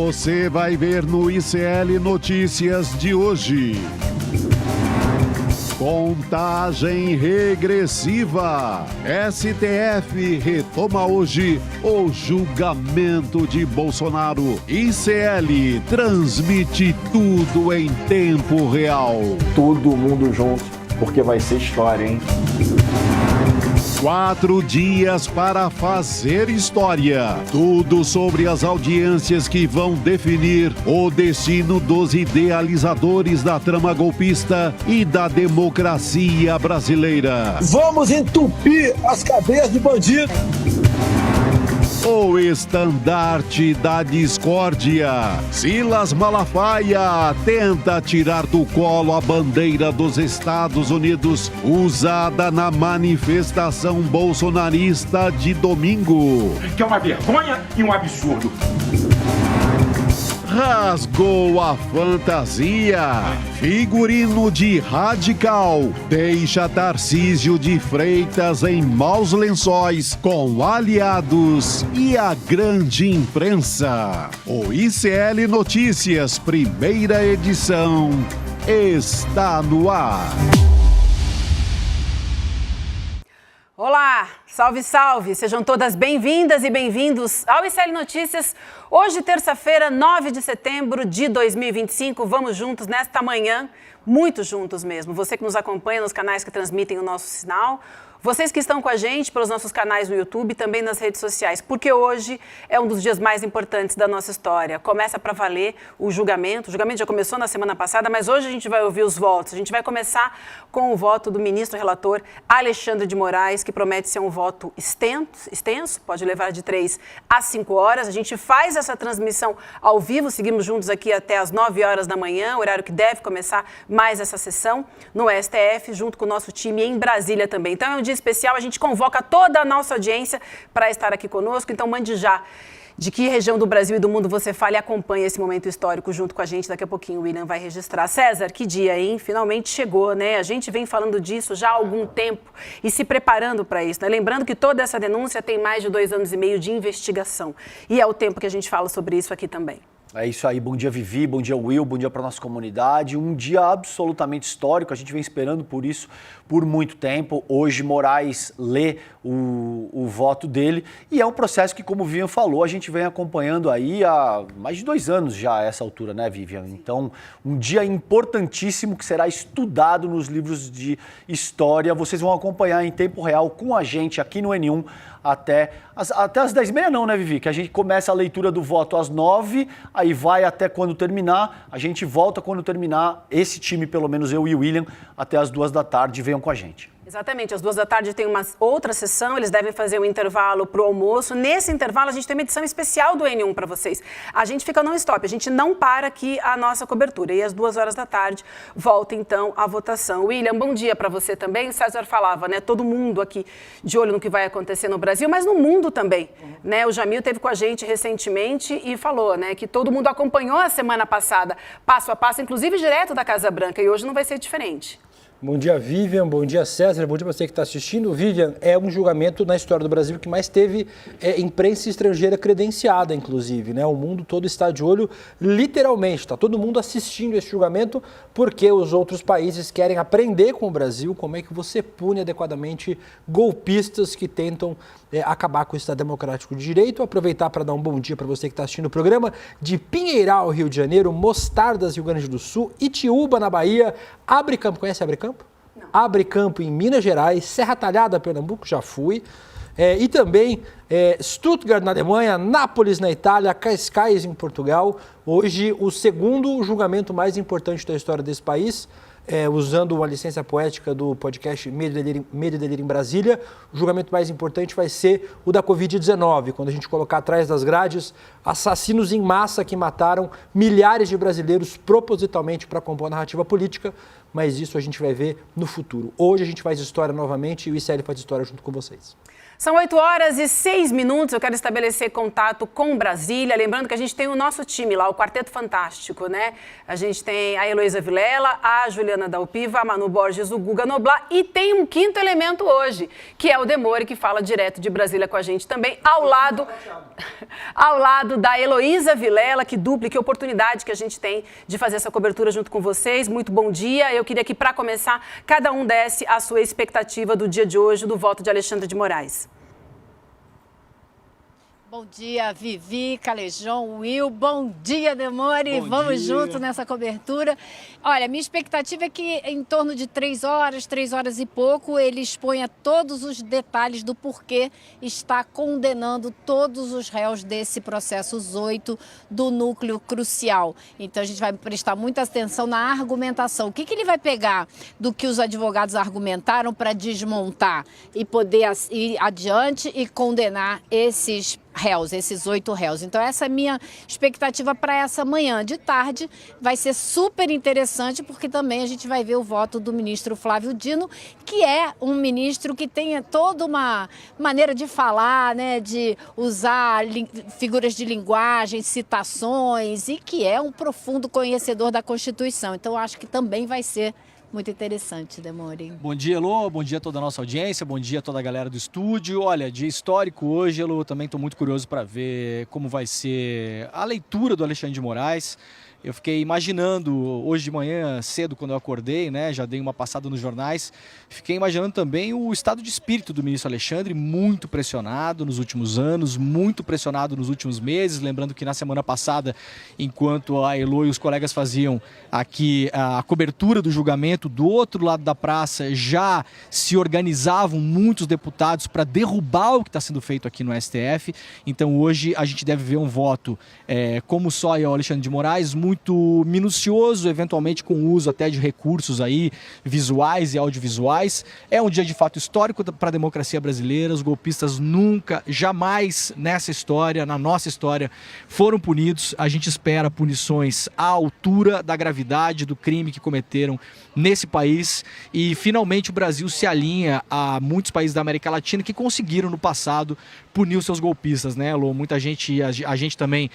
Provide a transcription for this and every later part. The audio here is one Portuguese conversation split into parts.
Você vai ver no ICL Notícias de hoje. Contagem regressiva. STF retoma hoje o julgamento de Bolsonaro. ICL transmite tudo em tempo real. Todo mundo junto, porque vai ser história, hein? 4 dias para fazer história. Tudo sobre as audiências que vão definir o destino dos idealizadores da trama golpista e da democracia brasileira. Vamos entupir as cadeias de bandido. O estandarte da discórdia. Silas Malafaia tenta tirar do colo a bandeira dos Estados Unidos usada na manifestação bolsonarista de domingo. Que é uma vergonha e um absurdo. Rasgou a fantasia. Figurino de radical deixa Tarcísio de Freitas em maus lençóis com aliados e a grande imprensa. O ICL Notícias, primeira edição, está no ar. Olá, salve, salve! Sejam todas bem-vindas e bem-vindos ao ICL Notícias. Hoje, terça-feira, 9 de setembro de 2025. Vamos juntos nesta manhã, muito juntos mesmo. Você que nos acompanha nos canais que transmitem o nosso sinal, vocês que estão com a gente pelos nossos canais no YouTube e também nas redes sociais, porque hoje é um dos dias mais importantes da nossa história. Começa para valer o julgamento. O julgamento já começou na semana passada, mas hoje a gente vai ouvir os votos. A gente vai começar com o voto do ministro relator Alexandre de Moraes, que promete ser um voto extenso, pode levar de 3 a 5 horas. A gente faz essa transmissão ao vivo, seguimos juntos aqui até as 9 horas da manhã, horário que deve começar mais essa sessão no STF, junto com o nosso time em Brasília também. Então é um dia especial, a gente convoca toda a nossa audiência para estar aqui conosco, então mande já de que região do Brasil e do mundo você fala e acompanha esse momento histórico junto com a gente. Daqui a pouquinho o William vai registrar. César, que dia, hein? Finalmente chegou, né? A gente vem falando disso já há algum tempo e se preparando para isso, né? Lembrando que toda essa denúncia tem mais de 2 anos e meio de investigação e é o tempo que a gente fala sobre isso aqui também. É isso aí, bom dia Vivi, bom dia Will, bom dia para nossa comunidade, um dia absolutamente histórico, a gente vem esperando por isso por muito tempo. Hoje Moraes lê o voto dele e é um processo que, como o Vivian falou, a gente vem acompanhando aí há mais de 2 anos já a essa altura, né, Vivian? Então, um dia importantíssimo que será estudado nos livros de história, vocês vão acompanhar em tempo real com a gente aqui no N1 até as 10h30 não, né, Vivi? Que a gente começa a leitura do voto às 9h, aí vai até quando terminar, a gente volta quando terminar, esse time, pelo menos eu e o William, até as 2 da tarde, venham com a gente. Exatamente, às 2 da tarde tem uma outra sessão, eles devem fazer um intervalo para o almoço. Nesse intervalo a gente tem uma edição especial do N1 para vocês. A gente fica non-stop, a gente não para aqui a nossa cobertura. E às 2 horas da tarde volta então a votação. William, bom dia para você também. O César falava, né, todo mundo aqui de olho no que vai acontecer no Brasil, mas no mundo também. Né? O Jamil esteve com a gente recentemente e falou, né, que todo mundo acompanhou a semana passada, passo a passo, inclusive direto da Casa Branca, e hoje não vai ser diferente. Bom dia, Vivian. Bom dia, César. Bom dia para você que está assistindo. Vivian, é um julgamento na história do Brasil que mais teve imprensa estrangeira credenciada, inclusive, né? O mundo todo está de olho, literalmente. Está todo mundo assistindo esse julgamento porque os outros países querem aprender com o Brasil como é que você pune adequadamente golpistas que tentam acabar com o Estado Democrático de Direito. Aproveitar para dar um bom dia para você que está assistindo o programa de Pinheiral, Rio de Janeiro, Mostardas, Rio Grande do Sul, Itiúba, na Bahia, Abre Campo. Conhece Abre Campo? Não. Abre Campo em Minas Gerais, Serra Talhada, Pernambuco, já fui. E também Stuttgart, na Alemanha, Nápoles, na Itália, Cascais, em Portugal. Hoje, o segundo julgamento mais importante da história desse país, usando uma licença poética do podcast Medo e Delírio em Brasília. O julgamento mais importante vai ser o da Covid-19, quando a gente colocar atrás das grades assassinos em massa que mataram milhares de brasileiros propositalmente para compor a narrativa política, mas isso a gente vai ver no futuro. Hoje a gente faz história novamente e o ICL faz história junto com vocês. São 8h06. Eu quero estabelecer contato com Brasília. Lembrando que a gente tem o nosso time lá, o Quarteto Fantástico, né? A gente tem a Heloísa Vilela, a Juliana Dalpiva, a Manu Borges, o Guga Noblar. E tem um quinto elemento hoje, que é o Demore, que fala direto de Brasília com a gente também, ao lado da Heloísa Vilela. Que dupla, que oportunidade que a gente tem de fazer essa cobertura junto com vocês. Muito bom dia. Eu queria que, para começar, cada um desse a sua expectativa do dia de hoje, do voto de Alexandre de Moraes. Bom dia, Vivi, Calejão, Will. Bom dia, Demore. Vamos junto nessa cobertura. Olha, minha expectativa é que em torno de 3 horas e pouco, ele exponha todos os detalhes do porquê está condenando todos os réus desse processo 8 do núcleo crucial. Então, a gente vai prestar muita atenção na argumentação. O que ele vai pegar do que os advogados argumentaram para desmontar e poder ir adiante e condenar esses réus, esses 8 réus. Então, essa é a minha expectativa para essa manhã. De tarde, vai ser super interessante, porque também a gente vai ver o voto do ministro Flávio Dino, que é um ministro que tem toda uma maneira de falar, né, de usar figuras de linguagem, citações, e que é um profundo conhecedor da Constituição. Então, eu acho que também vai ser muito interessante, Demore. Bom dia, Elô. Bom dia a toda a nossa audiência. Bom dia a toda a galera do estúdio. Olha, dia histórico hoje, Elô. Também estou muito curioso para ver como vai ser a leitura do Alexandre de Moraes. Eu fiquei imaginando, hoje de manhã, cedo, quando eu acordei, né, já dei uma passada nos jornais, fiquei imaginando também o estado de espírito do ministro Alexandre, muito pressionado nos últimos anos, muito pressionado nos últimos meses. Lembrando que na semana passada, enquanto a Elô e os colegas faziam aqui a cobertura do julgamento, do outro lado da praça já se organizavam muitos deputados para derrubar o que está sendo feito aqui no STF. Então hoje a gente deve ver um voto, como só o Alexandre de Moraes, muito minucioso, eventualmente com uso até de recursos aí, visuais e audiovisuais. É um dia de fato histórico para a democracia brasileira. Os golpistas nunca, jamais nessa história, na nossa história, foram punidos. A gente espera punições à altura da gravidade do crime que cometeram nesse país. E finalmente o Brasil se alinha a muitos países da América Latina que conseguiram no passado punir os seus golpistas, né, Lô? Muita gente, a gente também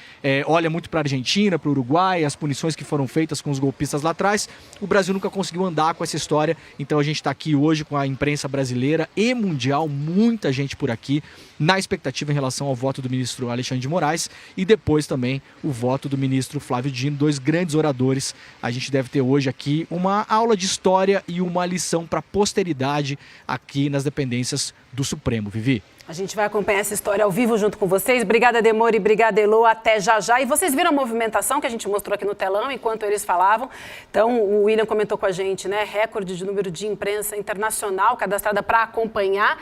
olha muito para a Argentina, para o Uruguai, as punições que foram feitas com os golpistas lá atrás. O Brasil nunca conseguiu andar com essa história, então a gente está aqui hoje com a imprensa brasileira e mundial, muita gente por aqui, na expectativa em relação ao voto do ministro Alexandre de Moraes e depois também o voto do ministro Flávio Dino, 2 grandes oradores. A gente deve ter hoje aqui uma aula de história e uma lição para a posteridade aqui nas dependências do Supremo. Vivi? A gente vai acompanhar essa história ao vivo junto com vocês. Obrigada, Demore, obrigada, Elô. Até já já. E vocês viram a movimentação que a gente mostrou aqui no telão enquanto eles falavam. Então, o William comentou com a gente, né? Recorde de número de imprensa internacional cadastrada para acompanhar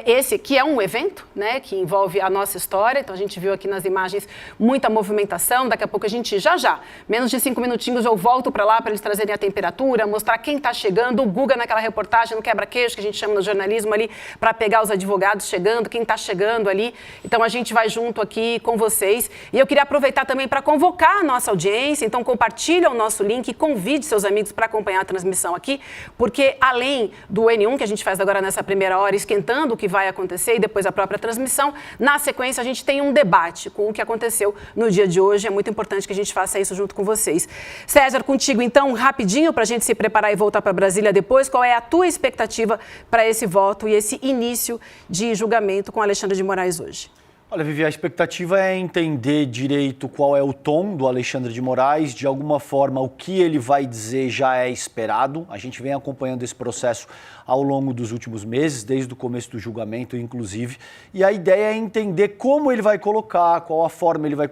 esse que é um evento, né? Que envolve a nossa história. Então, a gente viu aqui nas imagens muita movimentação. Daqui a pouco a gente já, menos de 5 minutinhos, eu volto para lá para eles trazerem a temperatura, mostrar quem está chegando. O Guga naquela reportagem no quebra-queixo que a gente chama no jornalismo ali para pegar os advogados chegando, quem está chegando ali. Então, a gente vai junto aqui com vocês. E eu queria aproveitar também para convocar a nossa audiência. Então, compartilha o nosso link e convide seus amigos para acompanhar a transmissão aqui, porque além do N1, que a gente faz agora nessa primeira hora, esquentando o que vai acontecer e depois a própria transmissão, na sequência a gente tem um debate com o que aconteceu no dia de hoje. É muito importante que a gente faça isso junto com vocês. César, contigo então, rapidinho, para a gente se preparar e voltar para Brasília depois. Qual é a tua expectativa para esse voto e esse início de julgamento com Alexandre de Moraes hoje? Olha, Vivi, a expectativa é entender direito qual é o tom do Alexandre de Moraes. De alguma forma, o que ele vai dizer já é esperado. A gente vem acompanhando esse processo ao longo dos últimos meses, desde o começo do julgamento, inclusive. E a ideia é entender como ele vai colocar, qual a forma ele vai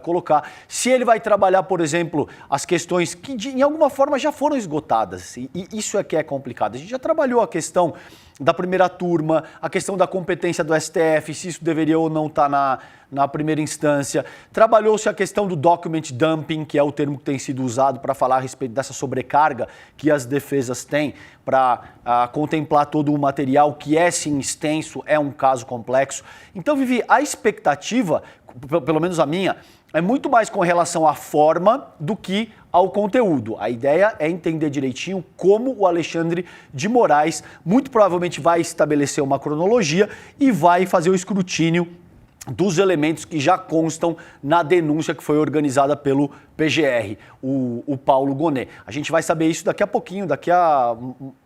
colocar. Se ele vai trabalhar, por exemplo, as questões que de alguma forma já foram esgotadas. E isso é que é complicado. A gente já trabalhou a questão da primeira turma, a questão da competência do STF, se isso deveria ou não estar na primeira instância. Trabalhou-se a questão do document dumping, que é o termo que tem sido usado para falar a respeito dessa sobrecarga que as defesas têm para contemplar todo o material, que é sim extenso, é um caso complexo. Então, Vivi, a expectativa, pelo menos a minha, é muito mais com relação à forma do que ao conteúdo. A ideia é entender direitinho como o Alexandre de Moraes muito provavelmente vai estabelecer uma cronologia e vai fazer o escrutínio dos elementos que já constam na denúncia que foi organizada pelo PGR, o Paulo Gonet. A gente vai saber isso daqui a pouquinho, daqui a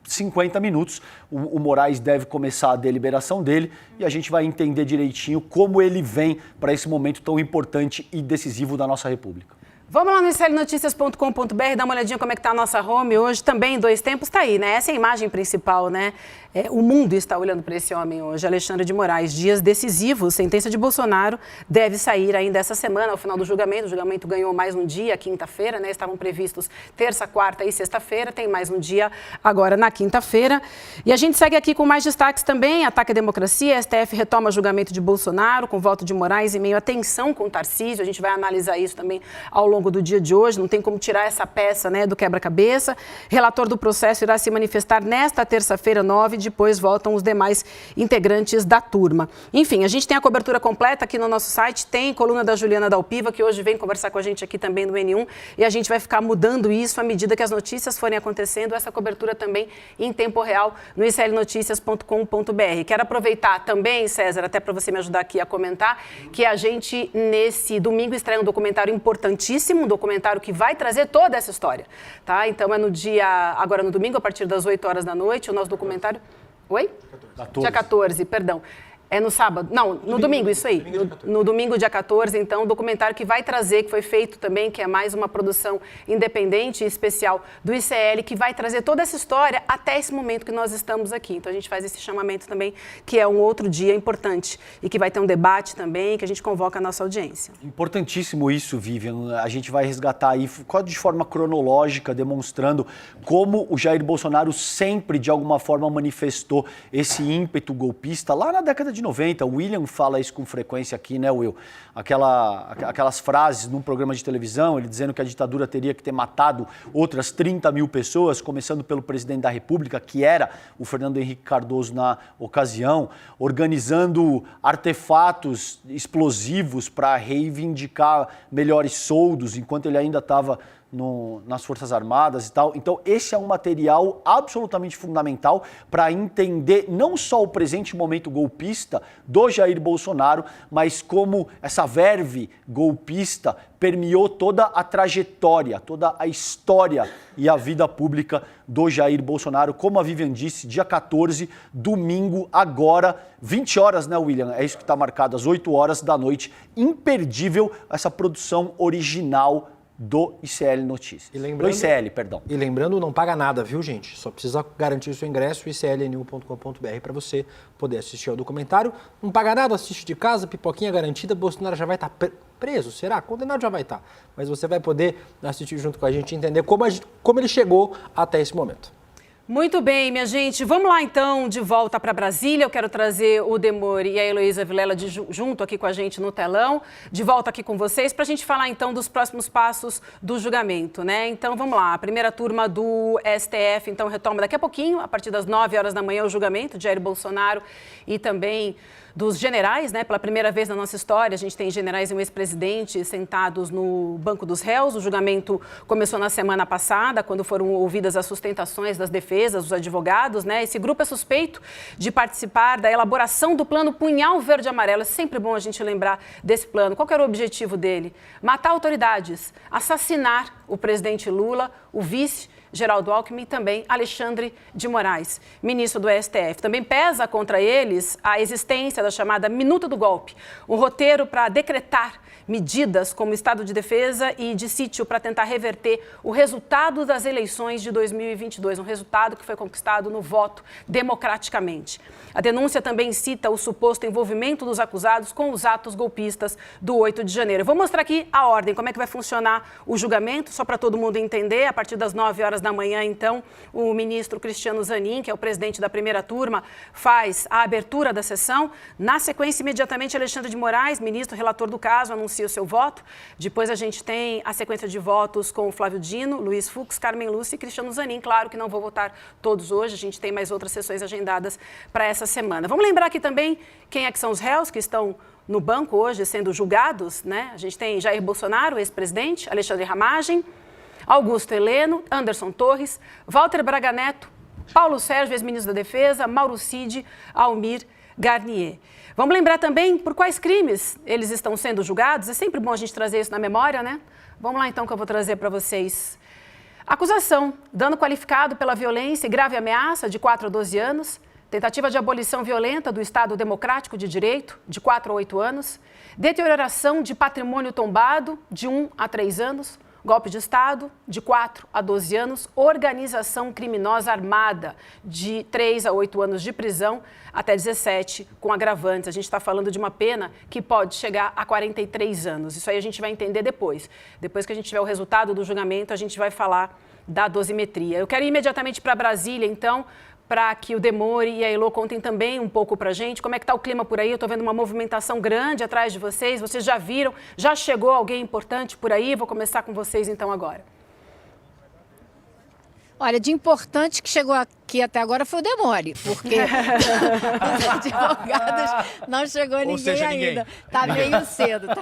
50 minutos. O Moraes deve começar a deliberação dele e a gente vai entender direitinho como ele vem para esse momento tão importante e decisivo da nossa República. Vamos lá no iclnoticias.com.br, dar uma olhadinha como é que está a nossa home hoje, também em 2 tempos, está aí, né? Essa é a imagem principal, né? O mundo está olhando para esse homem hoje, Alexandre de Moraes. Dias decisivos, sentença de Bolsonaro deve sair ainda essa semana, ao final do julgamento. O julgamento ganhou mais um dia, quinta-feira, né? Estavam previstos terça, quarta e sexta-feira, tem mais um dia agora na quinta-feira. E a gente segue aqui com mais destaques também, ataque à democracia, STF retoma julgamento de Bolsonaro, com voto de Moraes em meio à tensão com Tarcísio. A gente vai analisar isso também ao longo do dia de hoje, não tem como tirar essa peça, né, do quebra-cabeça. Relator do processo irá se manifestar nesta terça-feira, 9, depois voltam os demais integrantes da turma. Enfim, a gente tem a cobertura completa aqui no nosso site, tem coluna da Juliana Dalpiva, que hoje vem conversar com a gente aqui também no N1, e a gente vai ficar mudando isso à medida que as notícias forem acontecendo, essa cobertura também em tempo real no iclnoticias.com.br. Quero aproveitar também, César, até para você me ajudar aqui a comentar, que a gente, nesse domingo, estreia um documentário importantíssimo, um documentário que vai trazer toda essa história, tá? Então é no dia, agora no domingo, a partir das 8 horas da noite, o nosso documentário... Oi? 14. Dia 14, perdão. É no sábado? Não, no domingo, isso aí. No domingo, dia 14, então, um documentário que vai trazer, que foi feito também, que é mais uma produção independente e especial do ICL, que vai trazer toda essa história até esse momento que nós estamos aqui. Então, a gente faz esse chamamento também, que é um outro dia importante e que vai ter um debate também, que a gente convoca a nossa audiência. Importantíssimo isso, Vivian. A gente vai resgatar aí de forma cronológica, demonstrando como o Jair Bolsonaro sempre, de alguma forma, manifestou esse ímpeto golpista lá na década de 90, o William fala isso com frequência aqui, né, Will? Aquelas frases num programa de televisão, ele dizendo que a ditadura teria que ter matado outras 30 mil pessoas, começando pelo presidente da República, que era o Fernando Henrique Cardoso na ocasião, organizando artefatos explosivos para reivindicar melhores soldos, enquanto ele ainda estava nas Forças Armadas e tal. Então, esse é um material absolutamente fundamental para entender não só o presente momento golpista do Jair Bolsonaro, mas como essa verve golpista permeou toda a trajetória, toda a história e a vida pública do Jair Bolsonaro. Como a Vivian disse, dia 14, domingo, agora, 20 horas, né, William? É isso que está marcado, às 8 horas da noite. Imperdível essa produção original do ICL Notícias. Do ICL, perdão. E lembrando, não paga nada, viu, gente? Só precisa garantir o seu ingresso, icln1.com.br, para você poder assistir ao documentário. Não paga nada, assiste de casa, pipoquinha garantida, Bolsonaro já vai estar preso, será? Condenado já vai estar. Mas você vai poder assistir junto com a gente e entender como ele chegou até esse momento. Muito bem, minha gente. Vamos lá, então, de volta para Brasília. Eu quero trazer o Demore e a Heloísa Vilela junto aqui com a gente no telão, de volta aqui com vocês, para a gente falar, então, dos próximos passos do julgamento, né? Então, vamos lá. A primeira turma do STF, então, retoma daqui a pouquinho, a partir das 9 horas da manhã, o julgamento de Jair Bolsonaro e também dos generais, né? Pela primeira vez na nossa história, a gente tem generais e um ex-presidente sentados no banco dos réus. O julgamento começou na semana passada, quando foram ouvidas as sustentações das defesas, dos advogados, né? Esse grupo é suspeito de participar da elaboração do plano Punhal Verde e Amarelo. É sempre bom a gente lembrar desse plano. Qual que era o objetivo dele? Matar autoridades, assassinar o presidente Lula, o vice Geraldo Alckmin e também Alexandre de Moraes, ministro do STF. Também pesa contra eles a existência da chamada Minuta do Golpe, um roteiro para decretar medidas como estado de defesa e de sítio para tentar reverter o resultado das eleições de 2022, um resultado que foi conquistado no voto democraticamente. A denúncia também cita o suposto envolvimento dos acusados com os atos golpistas do 8 de janeiro. Eu vou mostrar aqui a ordem, como é que vai funcionar o julgamento, só para todo mundo entender. A partir das 9 horas da manhã, então, o ministro Cristiano Zanin, que é o presidente da primeira turma, faz a abertura da sessão. Na sequência, imediatamente, Alexandre de Moraes, ministro relator do caso, anuncia o seu voto. Depois a gente tem a sequência de votos com Flávio Dino, Luiz Fux, Carmen Lúcia e Cristiano Zanin. Claro que não vou votar todos hoje, a gente tem mais outras sessões agendadas para essa semana. Vamos lembrar aqui também quem é que são os réus que estão no banco hoje sendo julgados, né? A gente tem Jair Bolsonaro, ex-presidente, Alexandre Ramagem, Augusto Heleno, Anderson Torres, Walter Braga Neto, Paulo Sérgio, ex-ministro da Defesa, Mauro Cid, Almir Garnier. Vamos lembrar também por quais crimes eles estão sendo julgados? É sempre bom a gente trazer isso na memória, né? Vamos lá então que eu vou trazer para vocês. Acusação, dano qualificado pela violência e grave ameaça de 4 a 12 anos. Tentativa de abolição violenta do Estado Democrático de Direito, de 4 a 8 anos. Deterioração de patrimônio tombado, de 1 a 3 anos. Golpe de Estado, de 4 a 12 anos. Organização criminosa armada, de 3 a 8 anos de prisão, até 17, com agravantes. A gente está falando de uma pena que pode chegar a 43 anos. Isso aí a gente vai entender depois. Depois que a gente tiver o resultado do julgamento, a gente vai falar da dosimetria. Eu quero ir imediatamente para Brasília, então, para que o Demore e a Elô contem também um pouco para a gente. Como é que está o clima por aí? Eu estou vendo uma movimentação grande atrás de vocês. Vocês já viram? Já chegou alguém importante por aí? Vou começar com vocês então agora. Olha, de importante que chegou aqui até agora foi o Demore, porque os advogados não chegou ninguém ainda. Tá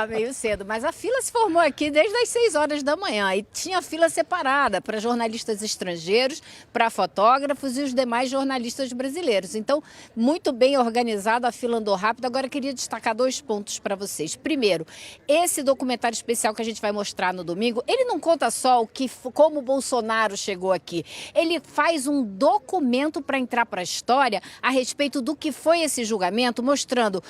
meio cedo. Mas a fila se formou aqui desde as 6 horas da manhã e tinha fila separada para jornalistas estrangeiros, para fotógrafos e os demais jornalistas brasileiros. Então, muito bem organizado, a fila andou rápido. Agora, eu queria destacar 2 pontos para vocês. Primeiro, esse documentário especial que a gente vai mostrar no domingo, ele não conta só como o Bolsonaro chegou aqui. Ele faz um documento para entrar para a história a respeito do que foi esse julgamento, mostrando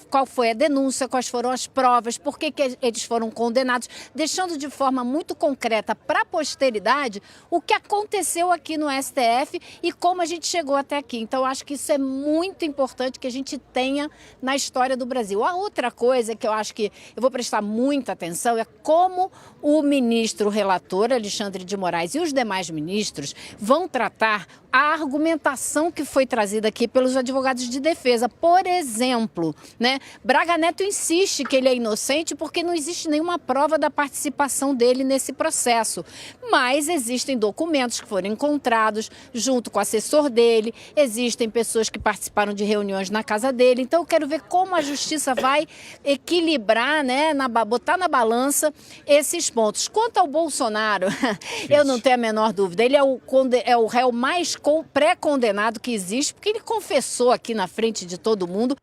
qual foi a denúncia, quais foram as provas, por que eles foram condenados, deixando de forma muito concreta para a posteridade o que aconteceu aqui no STF e como a gente chegou até aqui. Então, acho que isso é muito importante que a gente tenha na história do Brasil. A outra coisa que eu acho que eu vou prestar muita atenção é como o ministro relator, Alexandre de Moraes, e os demais ministros vão tratar a argumentação que foi trazida aqui pelos advogados de defesa. Por exemplo, Braga Neto insiste que ele é inocente porque não existe nenhuma prova da participação dele nesse processo. Mas existem documentos que foram encontrados junto com o assessor dele, existem pessoas que participaram de reuniões na casa dele. Então, eu quero ver como a justiça vai equilibrar, botar na balança esses pontos. Quanto ao Bolsonaro, eu não tenho a menor dúvida. Ele é o réu mais pré-condenado que existe, porque ele confessou aqui na frente de todo mundo.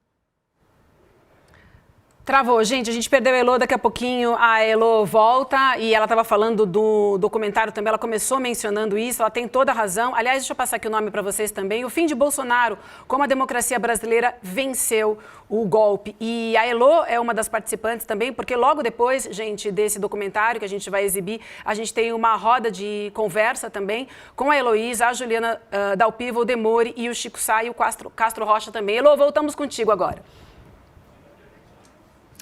Travou, gente, a gente perdeu a Elô, daqui a pouquinho a Elô volta e ela estava falando do documentário também, ela começou mencionando isso, ela tem toda a razão. Aliás, deixa eu passar aqui o nome para vocês também. O fim de Bolsonaro, como a democracia brasileira venceu o golpe. E a Elô é uma das participantes também, porque logo depois, gente, desse documentário que a gente vai exibir, a gente tem uma roda de conversa também com a Heloísa, a Juliana Dalpiva, o Demore e o Chico Sá e o Castro Rocha também. Elô, voltamos contigo agora.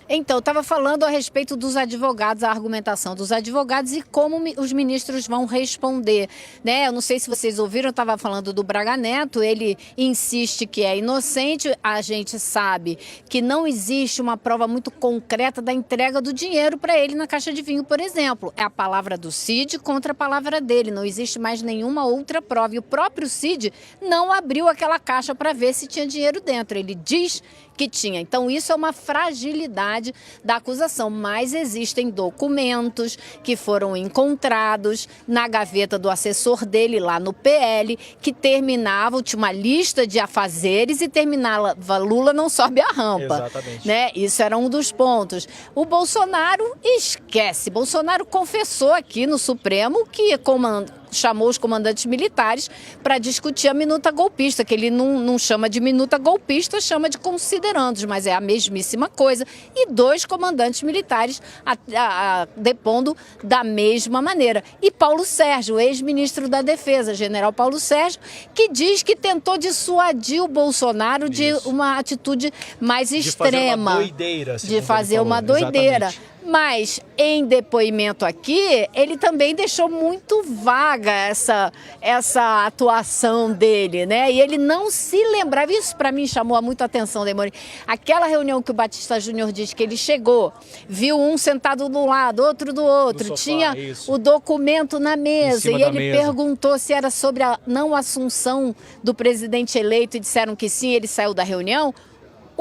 Então, eu estava falando a respeito dos advogados, a argumentação dos advogados e como os ministros vão responder, Eu não sei se vocês ouviram, eu estava falando do Braga Neto, ele insiste que é inocente, a gente sabe que não existe uma prova muito concreta da entrega do dinheiro para ele na caixa de vinho, por exemplo. É a palavra do Cid contra a palavra dele, não existe mais nenhuma outra prova. E o próprio Cid não abriu aquela caixa para ver se tinha dinheiro dentro, ele diz que tinha. Então, isso é uma fragilidade da acusação, mas existem documentos que foram encontrados na gaveta do assessor dele lá no PL, que terminavam, tinha uma lista de afazeres e terminava Lula não sobe a rampa. Exatamente. Isso era um dos pontos. O Bolsonaro esquece. Bolsonaro confessou aqui no Supremo que chamou os comandantes militares para discutir a minuta golpista, que ele não chama de minuta golpista, chama de considerandos, mas é a mesmíssima coisa. E 2 comandantes militares depondo da mesma maneira. E Paulo Sérgio, ex-ministro da Defesa, general Paulo Sérgio, que diz que tentou dissuadir o Bolsonaro de uma atitude mais extrema. De fazer uma doideira. Exatamente. Mas, em depoimento aqui, ele também deixou muito vaga essa atuação dele, E ele não se lembrava, isso para mim chamou muito a atenção, Demore. Aquela reunião que o Batista Júnior diz que ele chegou, viu um sentado de um lado, outro do outro, sofá, tinha o documento na mesa e ele perguntou se era sobre a não assunção do presidente eleito e disseram que sim, ele saiu da reunião.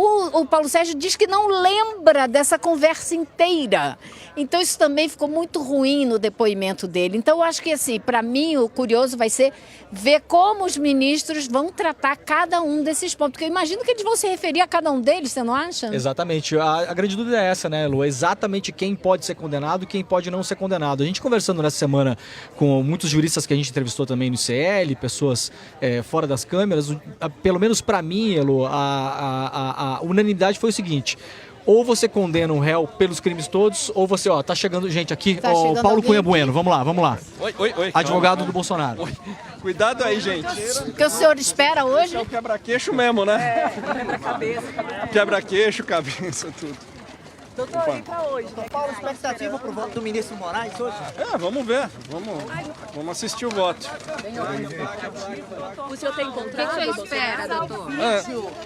O Paulo Sérgio diz que não lembra dessa conversa inteira. Então isso também ficou muito ruim no depoimento dele. Então eu acho que, assim, para mim o curioso vai ser ver como os ministros vão tratar cada um desses pontos. Porque eu imagino que eles vão se referir a cada um deles, você não acha? Exatamente. A grande dúvida é essa, né, Lu? Exatamente quem pode ser condenado e quem pode não ser condenado. A gente conversando nessa semana com muitos juristas que a gente entrevistou também no ICL, pessoas fora das câmeras, pelo menos para mim, Elu, a unanimidade foi o seguinte: ou você condena um réu pelos crimes todos, ou você, tá chegando gente aqui, o Paulo Cunha Bueno, vamos lá. Oi. Advogado do Bolsonaro. Oi. Cuidado aí, gente. O que o senhor espera hoje? É o quebra-queixo mesmo, né? Quebra-cabeça. Quebra-queixo, cabeça, tudo. Doutor, e pra hoje? Paulo, expectativa pro voto do ministro Moraes hoje? Vamos ver. Vamos assistir o voto. O senhor tem encontrado? O que o senhor espera, doutor?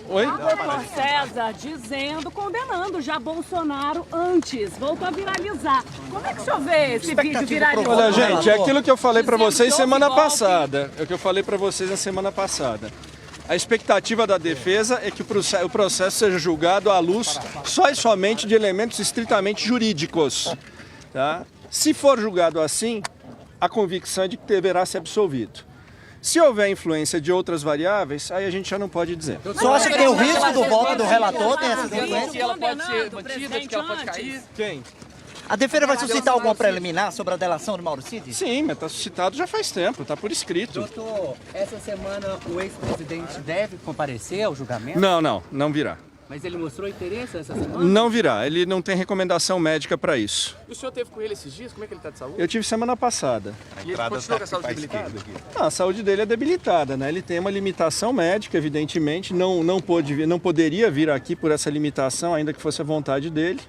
Oi? Doutor César dizendo, condenando já Bolsonaro antes. Voltou a viralizar. Como é que o senhor vê esse vídeo viralizando? Olha, gente, é aquilo que eu falei pra vocês semana passada. É o que eu falei pra vocês na semana passada. A expectativa da defesa é que o processo seja julgado à luz só e somente de elementos estritamente jurídicos. Tá? Se for julgado assim, a convicção é de que deverá ser absolvido. Se houver influência de outras variáveis, aí a gente já não pode dizer. O senhor acha que tem o risco do voto do relator? Tem essa influência? Ela pode ser mantida, que ela pode cair? Quem? A defesa vai suscitar alguma preliminar sobre a delação do Mauro Cid? Sim, mas está suscitado já faz tempo, está por escrito. Doutor, essa semana o ex-presidente deve comparecer ao julgamento? Não virá. Mas ele mostrou interesse essa semana? Não virá, ele não tem recomendação médica para isso. E o senhor teve com ele esses dias? Como é que ele está de saúde? Eu tive semana passada. E ele continua com a saúde debilitada? A saúde dele é debilitada, né? Ele tem uma limitação médica, evidentemente, não poderia vir aqui por essa limitação, ainda que fosse a vontade dele.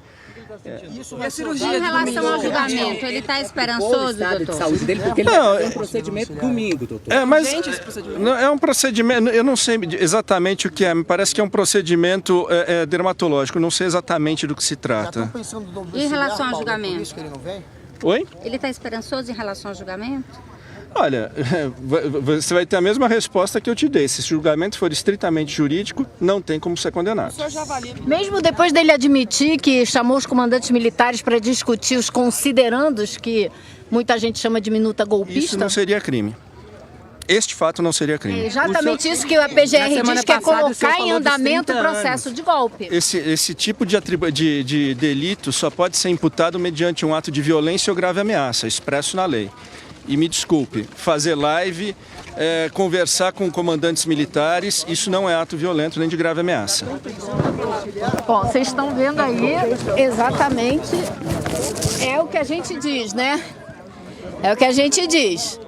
E a cirurgia em relação ao julgamento, ele está esperançoso, doutor? De saúde dele, porque ele vai fazer um procedimento domingo, doutor. Mas é um procedimento, eu não sei exatamente o que é, me parece que é um procedimento dermatológico, não sei exatamente do que se trata. Em relação ao julgamento? Oi? Ele está esperançoso em relação ao julgamento? Olha, você vai ter a mesma resposta que eu te dei. Se esse julgamento for estritamente jurídico, não tem como ser condenado. Mesmo depois dele admitir que chamou os comandantes militares para discutir os considerandos, que muita gente chama de minuta golpista? Isso não seria crime. Este fato não seria crime. É exatamente isso que a PGR diz, que é colocar em andamento o processo de golpe. Esse tipo de delito só pode ser imputado mediante um ato de violência ou grave ameaça, expresso na lei. E me desculpe, fazer live, conversar com comandantes militares, isso não é ato violento nem de grave ameaça. Bom, vocês estão vendo aí exatamente é o que a gente diz, né? É o que a gente diz.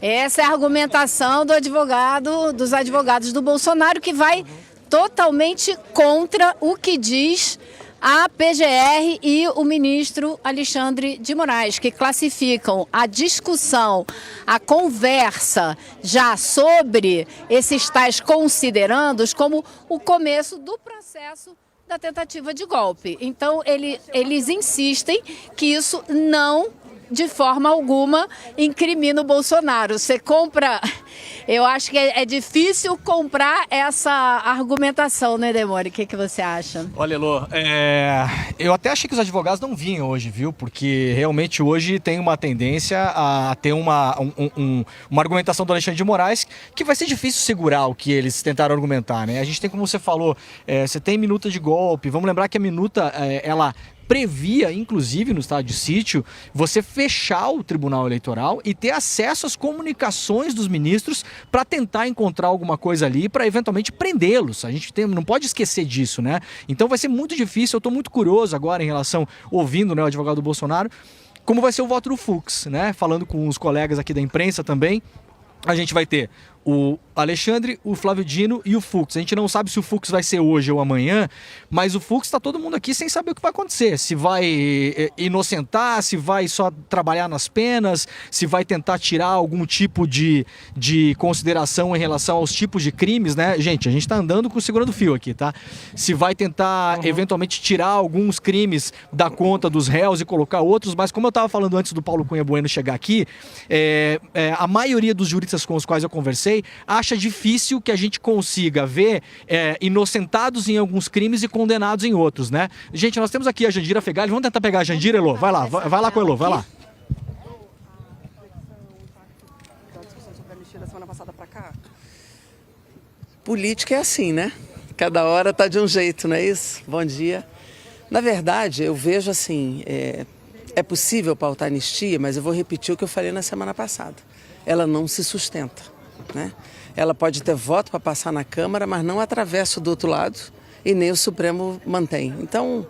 Essa é a argumentação dos advogados do Bolsonaro, que vai totalmente contra o que diz a PGR e o ministro Alexandre de Moraes, que classificam a discussão, a conversa já sobre esses tais considerandos como o começo do processo da tentativa de golpe. Então, eles insistem que isso não, de forma alguma, incrimina o Bolsonaro. Você compra... Eu acho que é difícil comprar essa argumentação, né, Demore? O que você acha? Olha, Elô, eu até achei que os advogados não vinham hoje, viu? Porque realmente hoje tem uma tendência a ter uma argumentação do Alexandre de Moraes que vai ser difícil segurar o que eles tentaram argumentar, né? A gente tem, como você falou, você tem minuta de golpe. Vamos lembrar que a minuta, ela previa, inclusive no estado de sítio, você fechar o Tribunal Eleitoral e ter acesso às comunicações dos ministros para tentar encontrar alguma coisa ali para eventualmente prendê-los. A gente não pode esquecer disso, né? Então vai ser muito difícil. Eu estou muito curioso agora em relação, ouvindo, né, o advogado do Bolsonaro, como vai ser o voto do Fux, né? Falando com os colegas aqui da imprensa também, a gente vai ter o Alexandre, o Flávio Dino e o Fux. A gente não sabe se o Fux vai ser hoje ou amanhã, mas o Fux está todo mundo aqui sem saber o que vai acontecer. Se vai inocentar, se vai só trabalhar nas penas, se vai tentar tirar algum tipo de consideração em relação aos tipos de crimes, né? Gente, a gente está andando com o segurando fio aqui, tá? Se vai tentar, eventualmente, tirar alguns crimes da conta dos réus e colocar outros, mas como eu estava falando antes do Paulo Cunha Bueno chegar aqui, a maioria dos juristas com os quais eu conversei, lei, acha difícil que a gente consiga ver inocentados em alguns crimes e condenados em outros, né? Gente, nós temos aqui a Jandira Fegali. Vamos tentar pegar a Jandira, Elô? Vai lá, vai lá com a Elô, vai lá. Política é assim, né? Cada hora tá de um jeito, não é isso? Bom dia. Na verdade, eu vejo assim, é possível pautar anistia, mas eu vou repetir o que eu falei na semana passada. Ela não se sustenta, né? Ela pode ter voto para passar na Câmara, mas não atravessa do outro lado e nem o Supremo mantém. Então,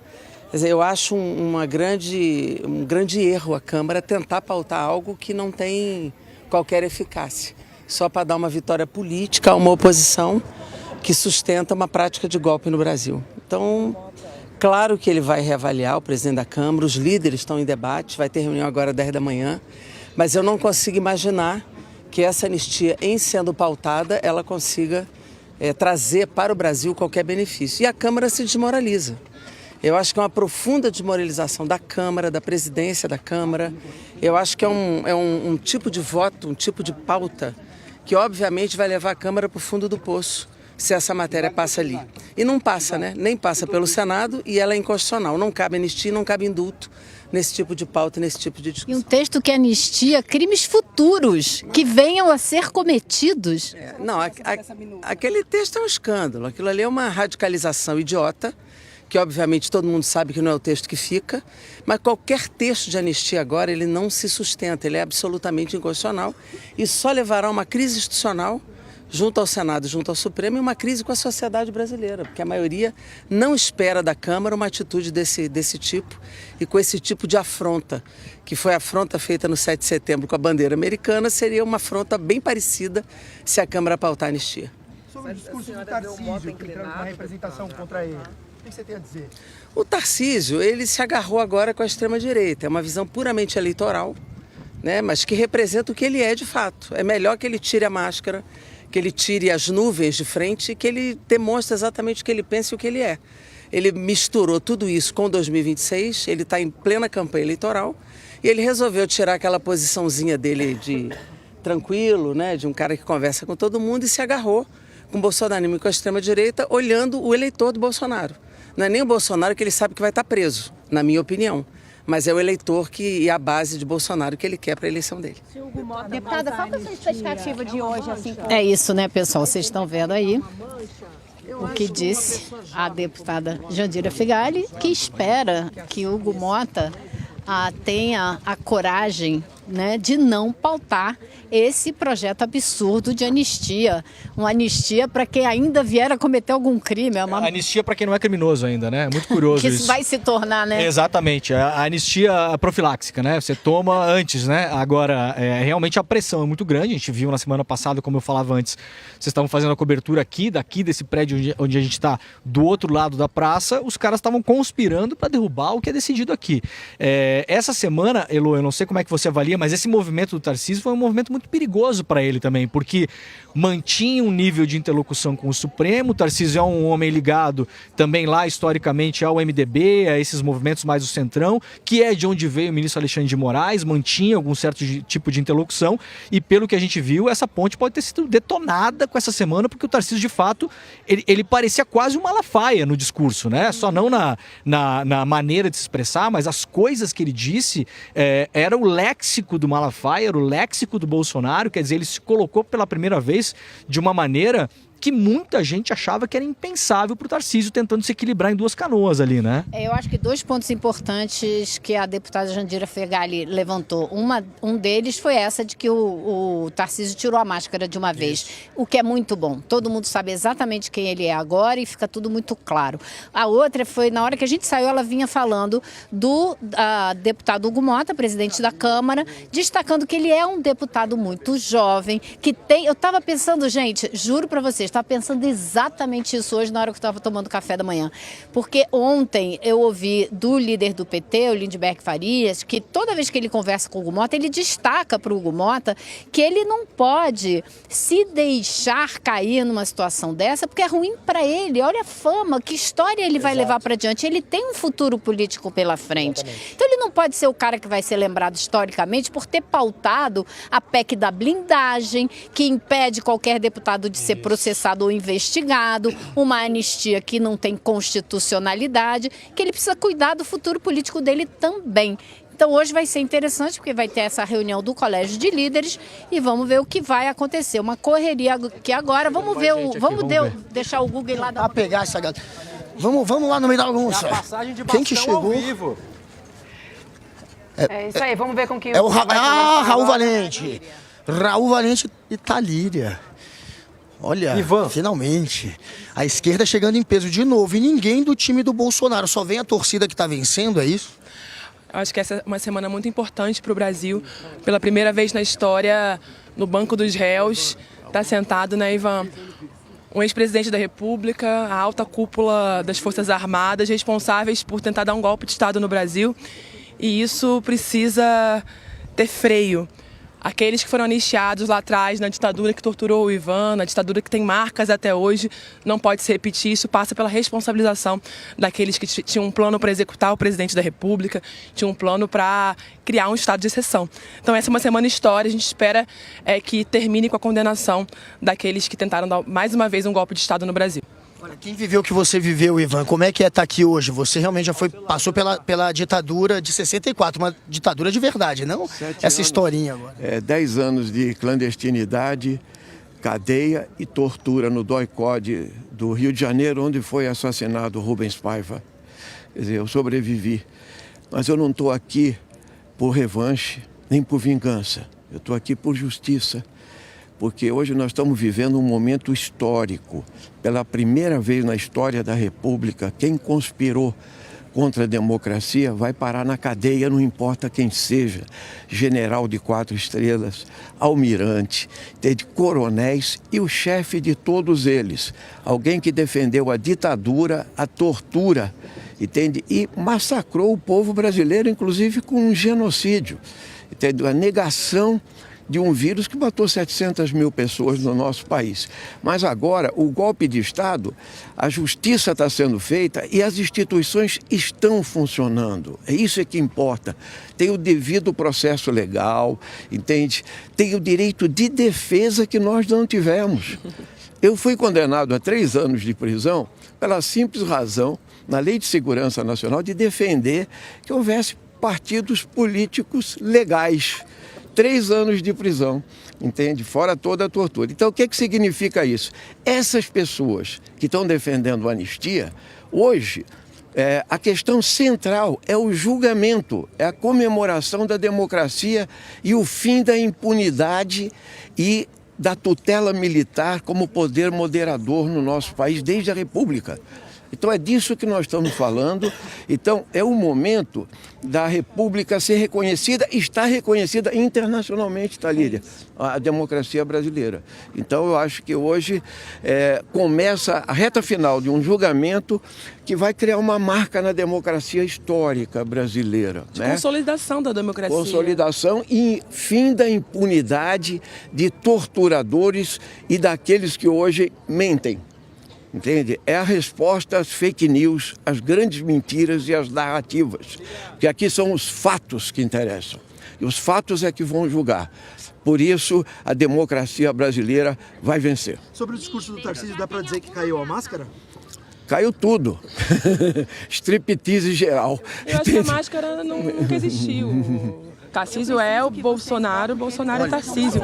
quer dizer, eu acho um grande erro a Câmara tentar pautar algo que não tem qualquer eficácia, só para dar uma vitória política a uma oposição que sustenta uma prática de golpe no Brasil. Então, claro que ele vai reavaliar, o presidente da Câmara, os líderes estão em debate, vai ter reunião agora às 10 da manhã, mas eu não consigo imaginar que essa anistia, em sendo pautada, ela consiga trazer para o Brasil qualquer benefício. E a Câmara se desmoraliza. Eu acho que é uma profunda desmoralização da Câmara, da presidência da Câmara. Eu acho que é um tipo de voto, um tipo de pauta que obviamente vai levar a Câmara para o fundo do poço, se essa matéria passa ali. E não passa, né? Nem passa pelo Senado e ela é inconstitucional. Não cabe anistia, não cabe indulto nesse tipo de pauta, nesse tipo de discussão. E um texto que anistia crimes futuros que venham a ser cometidos. Não, aquele texto é um escândalo. Aquilo ali é uma radicalização idiota, que obviamente todo mundo sabe que não é o texto que fica, mas qualquer texto de anistia agora, ele não se sustenta, ele é absolutamente inconstitucional e só levará a uma crise institucional junto ao Senado, junto ao Supremo, e uma crise com a sociedade brasileira, porque a maioria não espera da Câmara uma atitude desse tipo e com esse tipo de afronta, que foi a afronta feita no 7 de setembro com a bandeira americana, seria uma afronta bem parecida se a Câmara pautar a anistia. Sobre o discurso do Tarcísio, que traz uma representação contra ele, o que você tem a dizer? O Tarcísio, ele se agarrou agora com a extrema-direita, é uma visão puramente eleitoral, né, mas que representa o que ele é de fato. É melhor que ele tire a máscara, que ele tire as nuvens de frente e que ele demonstre exatamente o que ele pensa e o que ele é. Ele misturou tudo isso com 2026, ele está em plena campanha eleitoral e ele resolveu tirar aquela posiçãozinha dele de tranquilo, né, de um cara que conversa com todo mundo e se agarrou com o bolsonarismo e com a extrema-direita, olhando o eleitor do Bolsonaro. Não é nem o Bolsonaro que ele sabe que vai estar preso, na minha opinião, mas é o eleitor e a base de Bolsonaro que ele quer para a eleição dele. Deputada, qual é a sua expectativa de hoje? Assim, É isso, né, pessoal? Vocês estão vendo aí o que disse a deputada Jandira Fegali, que espera que Hugo Mota tenha a coragem, né, de não pautar esse projeto absurdo de anistia. Uma anistia para quem ainda vier a cometer algum crime. Anistia para quem não é criminoso ainda, né? É muito curioso que isso. vai se tornar, né? Exatamente. A anistia profiláxica, né? Você toma antes, né? Agora, realmente a pressão é muito grande. A gente viu na semana passada, como eu falava antes, vocês estavam fazendo a cobertura daqui desse prédio onde a gente está, do outro lado da praça, os caras estavam conspirando para derrubar o que é decidido aqui. Essa semana, Elô, eu não sei como é que você avalia, mas esse movimento do Tarcísio foi um movimento muito perigoso para ele também, porque mantinha um nível de interlocução com o Supremo. O Tarcísio é um homem ligado também lá historicamente ao MDB, a esses movimentos mais do Centrão, que é de onde veio o ministro Alexandre de Moraes, mantinha algum certo tipo de interlocução e pelo que a gente viu, essa ponte pode ter sido detonada com essa semana, porque o Tarcísio de fato, ele parecia quase um Malafaia no discurso, né? Só não na maneira de se expressar, mas as coisas que ele disse era o léxico do Malafaia, era o léxico do Bolsonaro, quer dizer, ele se colocou pela primeira vez de uma maneira que muita gente achava que era impensável para o Tarcísio, tentando se equilibrar em duas canoas ali, né? Eu acho que dois pontos importantes que a deputada Jandira Fegali levantou. Um deles foi essa de que o Tarcísio tirou a máscara de uma vez, o que é muito bom. Todo mundo sabe exatamente quem ele é agora e fica tudo muito claro. A outra foi, na hora que a gente saiu, ela vinha falando do deputado Hugo Mota, presidente da Câmara, destacando que ele é um deputado muito jovem, que tem... Eu estava pensando, gente, juro para vocês, estava pensando exatamente isso hoje na hora que eu estava tomando café da manhã. Porque ontem eu ouvi do líder do PT, o Lindbergh Farias, que toda vez que ele conversa com o Hugo Mota, ele destaca para o Hugo Mota que ele não pode se deixar cair numa situação dessa, porque é ruim para ele. Olha a fama, que história ele vai levar para diante. Ele tem um futuro político pela frente. Então ele não pode ser o cara que vai ser lembrado historicamente por ter pautado a PEC da blindagem, que impede qualquer deputado de ser processado ou investigado, uma anistia que não tem constitucionalidade, que ele precisa cuidar do futuro político dele também. Então hoje vai ser interessante porque vai ter essa reunião do Colégio de Líderes e vamos ver o que vai acontecer. Uma correria aqui agora. Vamos ver deixar o Google lá dar pegar essa galera. Vamos lá no meio da bagunça. Quem que chegou? É isso aí, vamos ver com quem é o Raul Valente. Raul Valente e Thalíria. Olha, Ivan, finalmente. A esquerda chegando em peso de novo e ninguém do time do Bolsonaro. Só vem a torcida que está vencendo, é isso? Acho que essa é uma semana muito importante para o Brasil. Pela primeira vez na história, no banco dos réus, está sentado, né, Ivan? Um ex-presidente da República, a alta cúpula das Forças Armadas, responsáveis por tentar dar um golpe de Estado no Brasil. E isso precisa ter freio. Aqueles que foram anistiados lá atrás, na ditadura que torturou o Ivan, na ditadura que tem marcas até hoje, não pode se repetir. Isso passa pela responsabilização daqueles que tinham um plano para executar o presidente da República, tinham um plano para criar um estado de exceção. Então essa é uma semana histórica, a gente espera que termine com a condenação daqueles que tentaram dar mais uma vez um golpe de Estado no Brasil. Olha, quem viveu o que você viveu, Ivan, como é que é estar aqui hoje? Você realmente já passou pela ditadura de 64, uma ditadura de verdade, não essa historinha agora. 10 anos de clandestinidade, cadeia e tortura no DOI-CODE do Rio de Janeiro, onde foi assassinado Rubens Paiva. Quer dizer, eu sobrevivi, mas eu não estou aqui por revanche, nem por vingança. Eu estou aqui por justiça. Porque hoje nós estamos vivendo um momento histórico. Pela primeira vez na história da República, quem conspirou contra a democracia vai parar na cadeia, não importa quem seja. General de 4 estrelas, almirante, de coronéis e o chefe de todos eles. Alguém que defendeu a ditadura, a tortura, entende? E massacrou o povo brasileiro, inclusive com um genocídio. Entende? A negação de um vírus que matou 700 mil pessoas no nosso país. Mas agora, o golpe de Estado, a justiça está sendo feita e as instituições estão funcionando. É isso que importa. Tem o devido processo legal, entende? Tem o direito de defesa que nós não tivemos. Eu fui condenado a 3 anos de prisão pela simples razão, na Lei de Segurança Nacional, de defender que houvesse partidos políticos legais. 3 anos de prisão, entende? Fora toda a tortura. Então, o que significa isso? Essas pessoas que estão defendendo a anistia, hoje, a questão central é o julgamento, é a comemoração da democracia e o fim da impunidade e da tutela militar como poder moderador no nosso país desde a República. Então é disso que nós estamos falando. Então é o momento da República ser reconhecida, está reconhecida internacionalmente, Thalíria, a democracia brasileira. Então eu acho que hoje começa a reta final de um julgamento que vai criar uma marca na democracia histórica brasileira. De consolidação da democracia. Consolidação e fim da impunidade de torturadores e daqueles que hoje mentem. Entende? É a resposta às fake news, às grandes mentiras e às narrativas. Porque aqui são os fatos que interessam. E os fatos é que vão julgar. Por isso, a democracia brasileira vai vencer. Sobre o discurso do Tarcísio, dá para dizer que caiu a máscara? Caiu tudo. Striptease geral. Eu acho que a máscara nunca existiu. Tarcísio é o Bolsonaro é Tarcísio.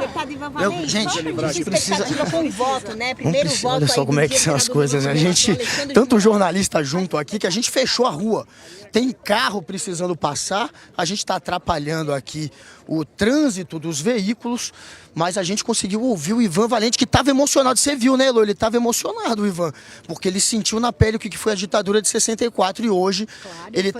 Gente, a gente precisa... com o voto, né? Primeiro voto. Olha só como é que são as coisas, né? A gente, tanto jornalista junto aqui, que a gente fechou a rua. Tem carro precisando passar, a gente está atrapalhando aqui o trânsito dos veículos, mas a gente conseguiu ouvir o Ivan Valente, que estava emocionado. Você viu, né, Elô? Ele estava emocionado, o Ivan, porque ele sentiu na pele o que foi a ditadura de 64 e hoje ele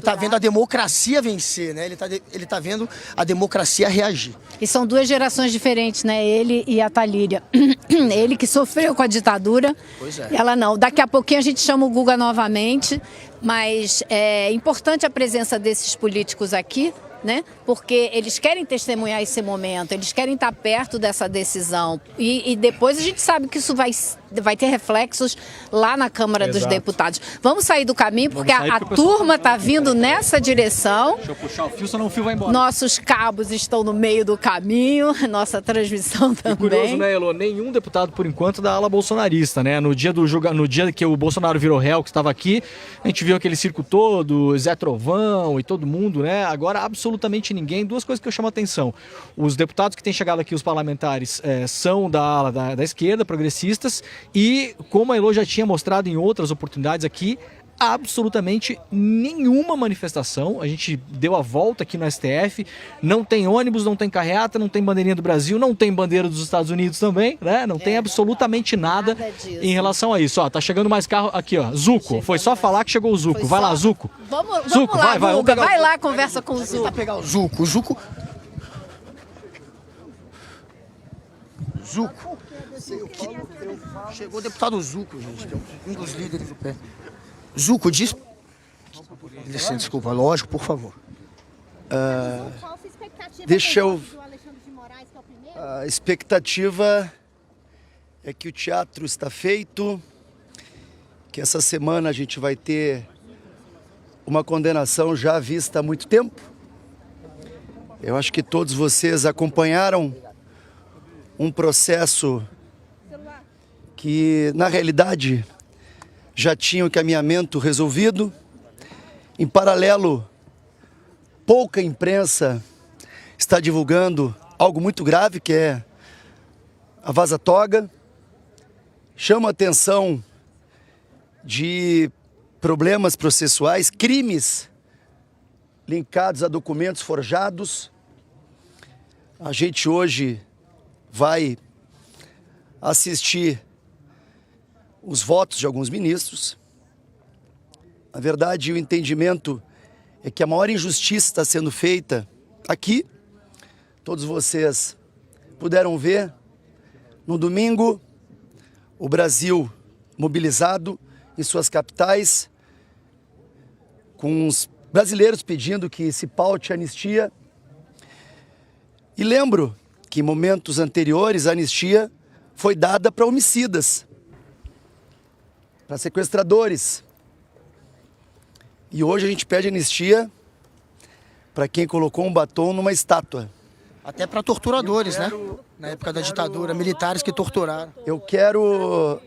tá vendo a democracia vencer, né? Ele tá vendo a democracia reagir. E são duas gerações diferentes, né? Ele e a Talíria. Ele que sofreu com a ditadura, pois é. Ela não. Daqui a pouquinho a gente chama o Guga novamente, mas é importante a presença desses políticos aqui, né? Porque eles querem testemunhar esse momento, eles querem estar perto dessa decisão. E depois a gente sabe que isso vai ter reflexos lá na Câmara dos Deputados. Vamos sair do caminho, porque a turma está vindo nessa direção. Deixa eu puxar o fio, senão o fio vai embora. Nossos cabos estão no meio do caminho, nossa transmissão também. E curioso, né, Elô? Nenhum deputado, por enquanto, da ala bolsonarista, né? No dia que o Bolsonaro virou réu, que estava aqui, a gente viu aquele circo todo, Zé Trovão e todo mundo, né? Agora, absolutamente ninguém. Duas coisas que eu chamo a atenção. Os deputados que têm chegado aqui, os parlamentares, são da ala da esquerda, progressistas, e como a Elô já tinha mostrado em outras oportunidades aqui, absolutamente nenhuma manifestação. A gente deu a volta aqui no STF, não tem ônibus, não tem carreata, não tem bandeirinha do Brasil, não tem bandeira dos Estados Unidos também, né? Não tem absolutamente nada em relação a isso. Ó, tá chegando mais carro aqui, ó, Zuco. Foi só falar que chegou o Zuco. Vai lá, Zuco. Vamos Zuco, lá, vai, Guga, vai lá, conversa com o Zuco. Vai pegar o Zuco. O Zuco. Chegou o deputado Zuco, gente, um dos líderes do pé. Zuco, diz... Desculpa, lógico, por favor. Deixa eu... A expectativa é que o teatro está feito, que essa semana a gente vai ter uma condenação já vista há muito tempo. Eu acho que todos vocês acompanharam um processo que, na realidade, já tinha o encaminhamento resolvido. Em paralelo, pouca imprensa está divulgando algo muito grave, que é a Vaza Toga. Chama a atenção de problemas processuais, crimes linkados a documentos forjados. A gente hoje vai assistir os votos de alguns ministros. Na verdade, o entendimento é que a maior injustiça está sendo feita aqui. Todos vocês puderam ver, no domingo, o Brasil mobilizado em suas capitais, com os brasileiros pedindo que se paute a anistia. E lembro que em momentos anteriores a anistia foi dada para homicidas, para sequestradores. E hoje a gente pede anistia para quem colocou um batom numa estátua. Até para torturadores, né? Na época da ditadura, militares que torturaram. Eu quero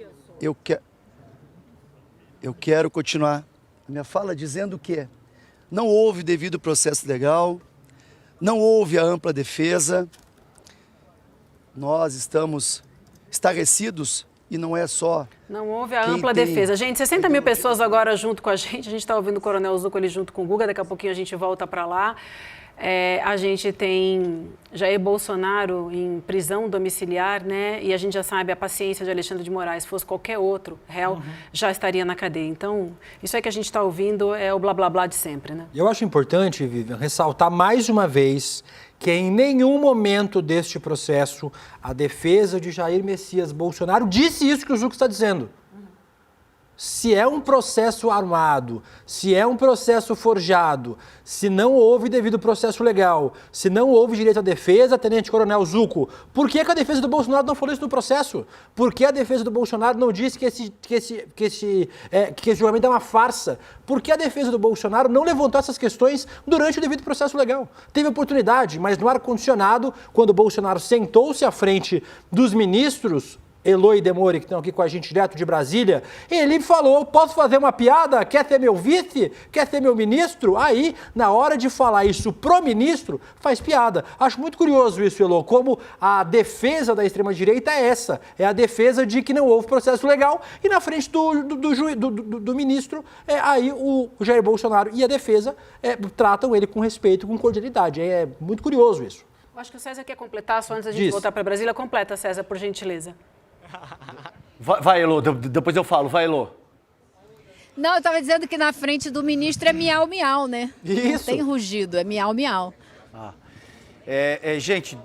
continuar a minha fala dizendo que não houve devido processo legal, não houve a ampla defesa. Nós estamos estarrecidos e não é só... Não houve a ampla defesa. Gente, 60 mil pessoas agora junto com a gente está ouvindo o Coronel Zuco ali junto com o Guga, daqui a pouquinho a gente volta para lá. A gente tem Jair Bolsonaro em prisão domiciliar, né? E a gente já sabe a paciência de Alexandre de Moraes. Se fosse qualquer outro réu, já estaria na cadeia. Então, isso aí que a gente está ouvindo é o blá blá blá de sempre, né? Eu acho importante, Vivian, ressaltar mais uma vez que em nenhum momento deste processo a defesa de Jair Messias Bolsonaro disse isso que o Zuco está dizendo. Se é um processo armado, se é um processo forjado, se não houve devido processo legal, se não houve direito à defesa, Tenente Coronel Zuco, por que a defesa do Bolsonaro não falou isso no processo? Por que a defesa do Bolsonaro não disse que esse julgamento é uma farsa? Por que a defesa do Bolsonaro não levantou essas questões durante o devido processo legal? Teve oportunidade, mas no ar-condicionado, quando o Bolsonaro sentou-se à frente dos ministros, Elô e Demore, que estão aqui com a gente direto de Brasília, ele falou, posso fazer uma piada? Quer ser meu vice? Quer ser meu ministro? Aí, na hora de falar isso pro ministro, faz piada. Acho muito curioso isso, Elô, como a defesa da extrema-direita é essa, é a defesa de que não houve processo legal e na frente do ministro, aí o Jair Bolsonaro e a defesa tratam ele com respeito, com cordialidade. É muito curioso isso. Acho que o César quer completar, só antes da gente voltar para Brasília. Completa, César, por gentileza. Vai, Elô, depois eu falo. Vai, Elô. Não, eu estava dizendo que na frente do ministro é miau, miau, né? Isso. Não tem rugido, é miau, miau. Gente,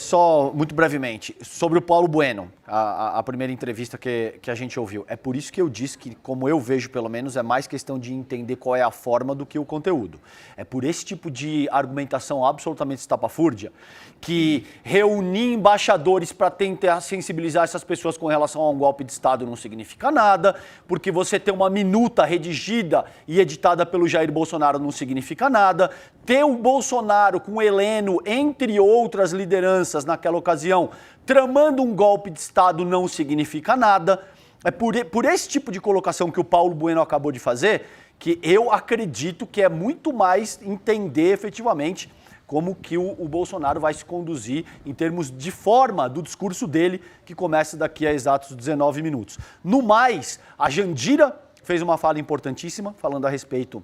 só muito brevemente, sobre o Paulo Bueno, a primeira entrevista que a gente ouviu. É por isso que eu disse que, como eu vejo pelo menos, é mais questão de entender qual é a forma do que o conteúdo. É por esse tipo de argumentação absolutamente estapafúrdia que reunir embaixadores para tentar sensibilizar essas pessoas com relação a um golpe de Estado não significa nada, porque você ter uma minuta redigida e editada pelo Jair Bolsonaro não significa nada, ter o Bolsonaro com o Heleno, entre outras lideranças naquela ocasião, tramando um golpe de Estado não significa nada. É por esse tipo de colocação que o Paulo Bueno acabou de fazer que eu acredito que é muito mais entender efetivamente como que o Bolsonaro vai se conduzir em termos de forma do discurso dele, que começa daqui a exatos 19 minutos. No mais, a Jandira fez uma fala importantíssima, falando a respeito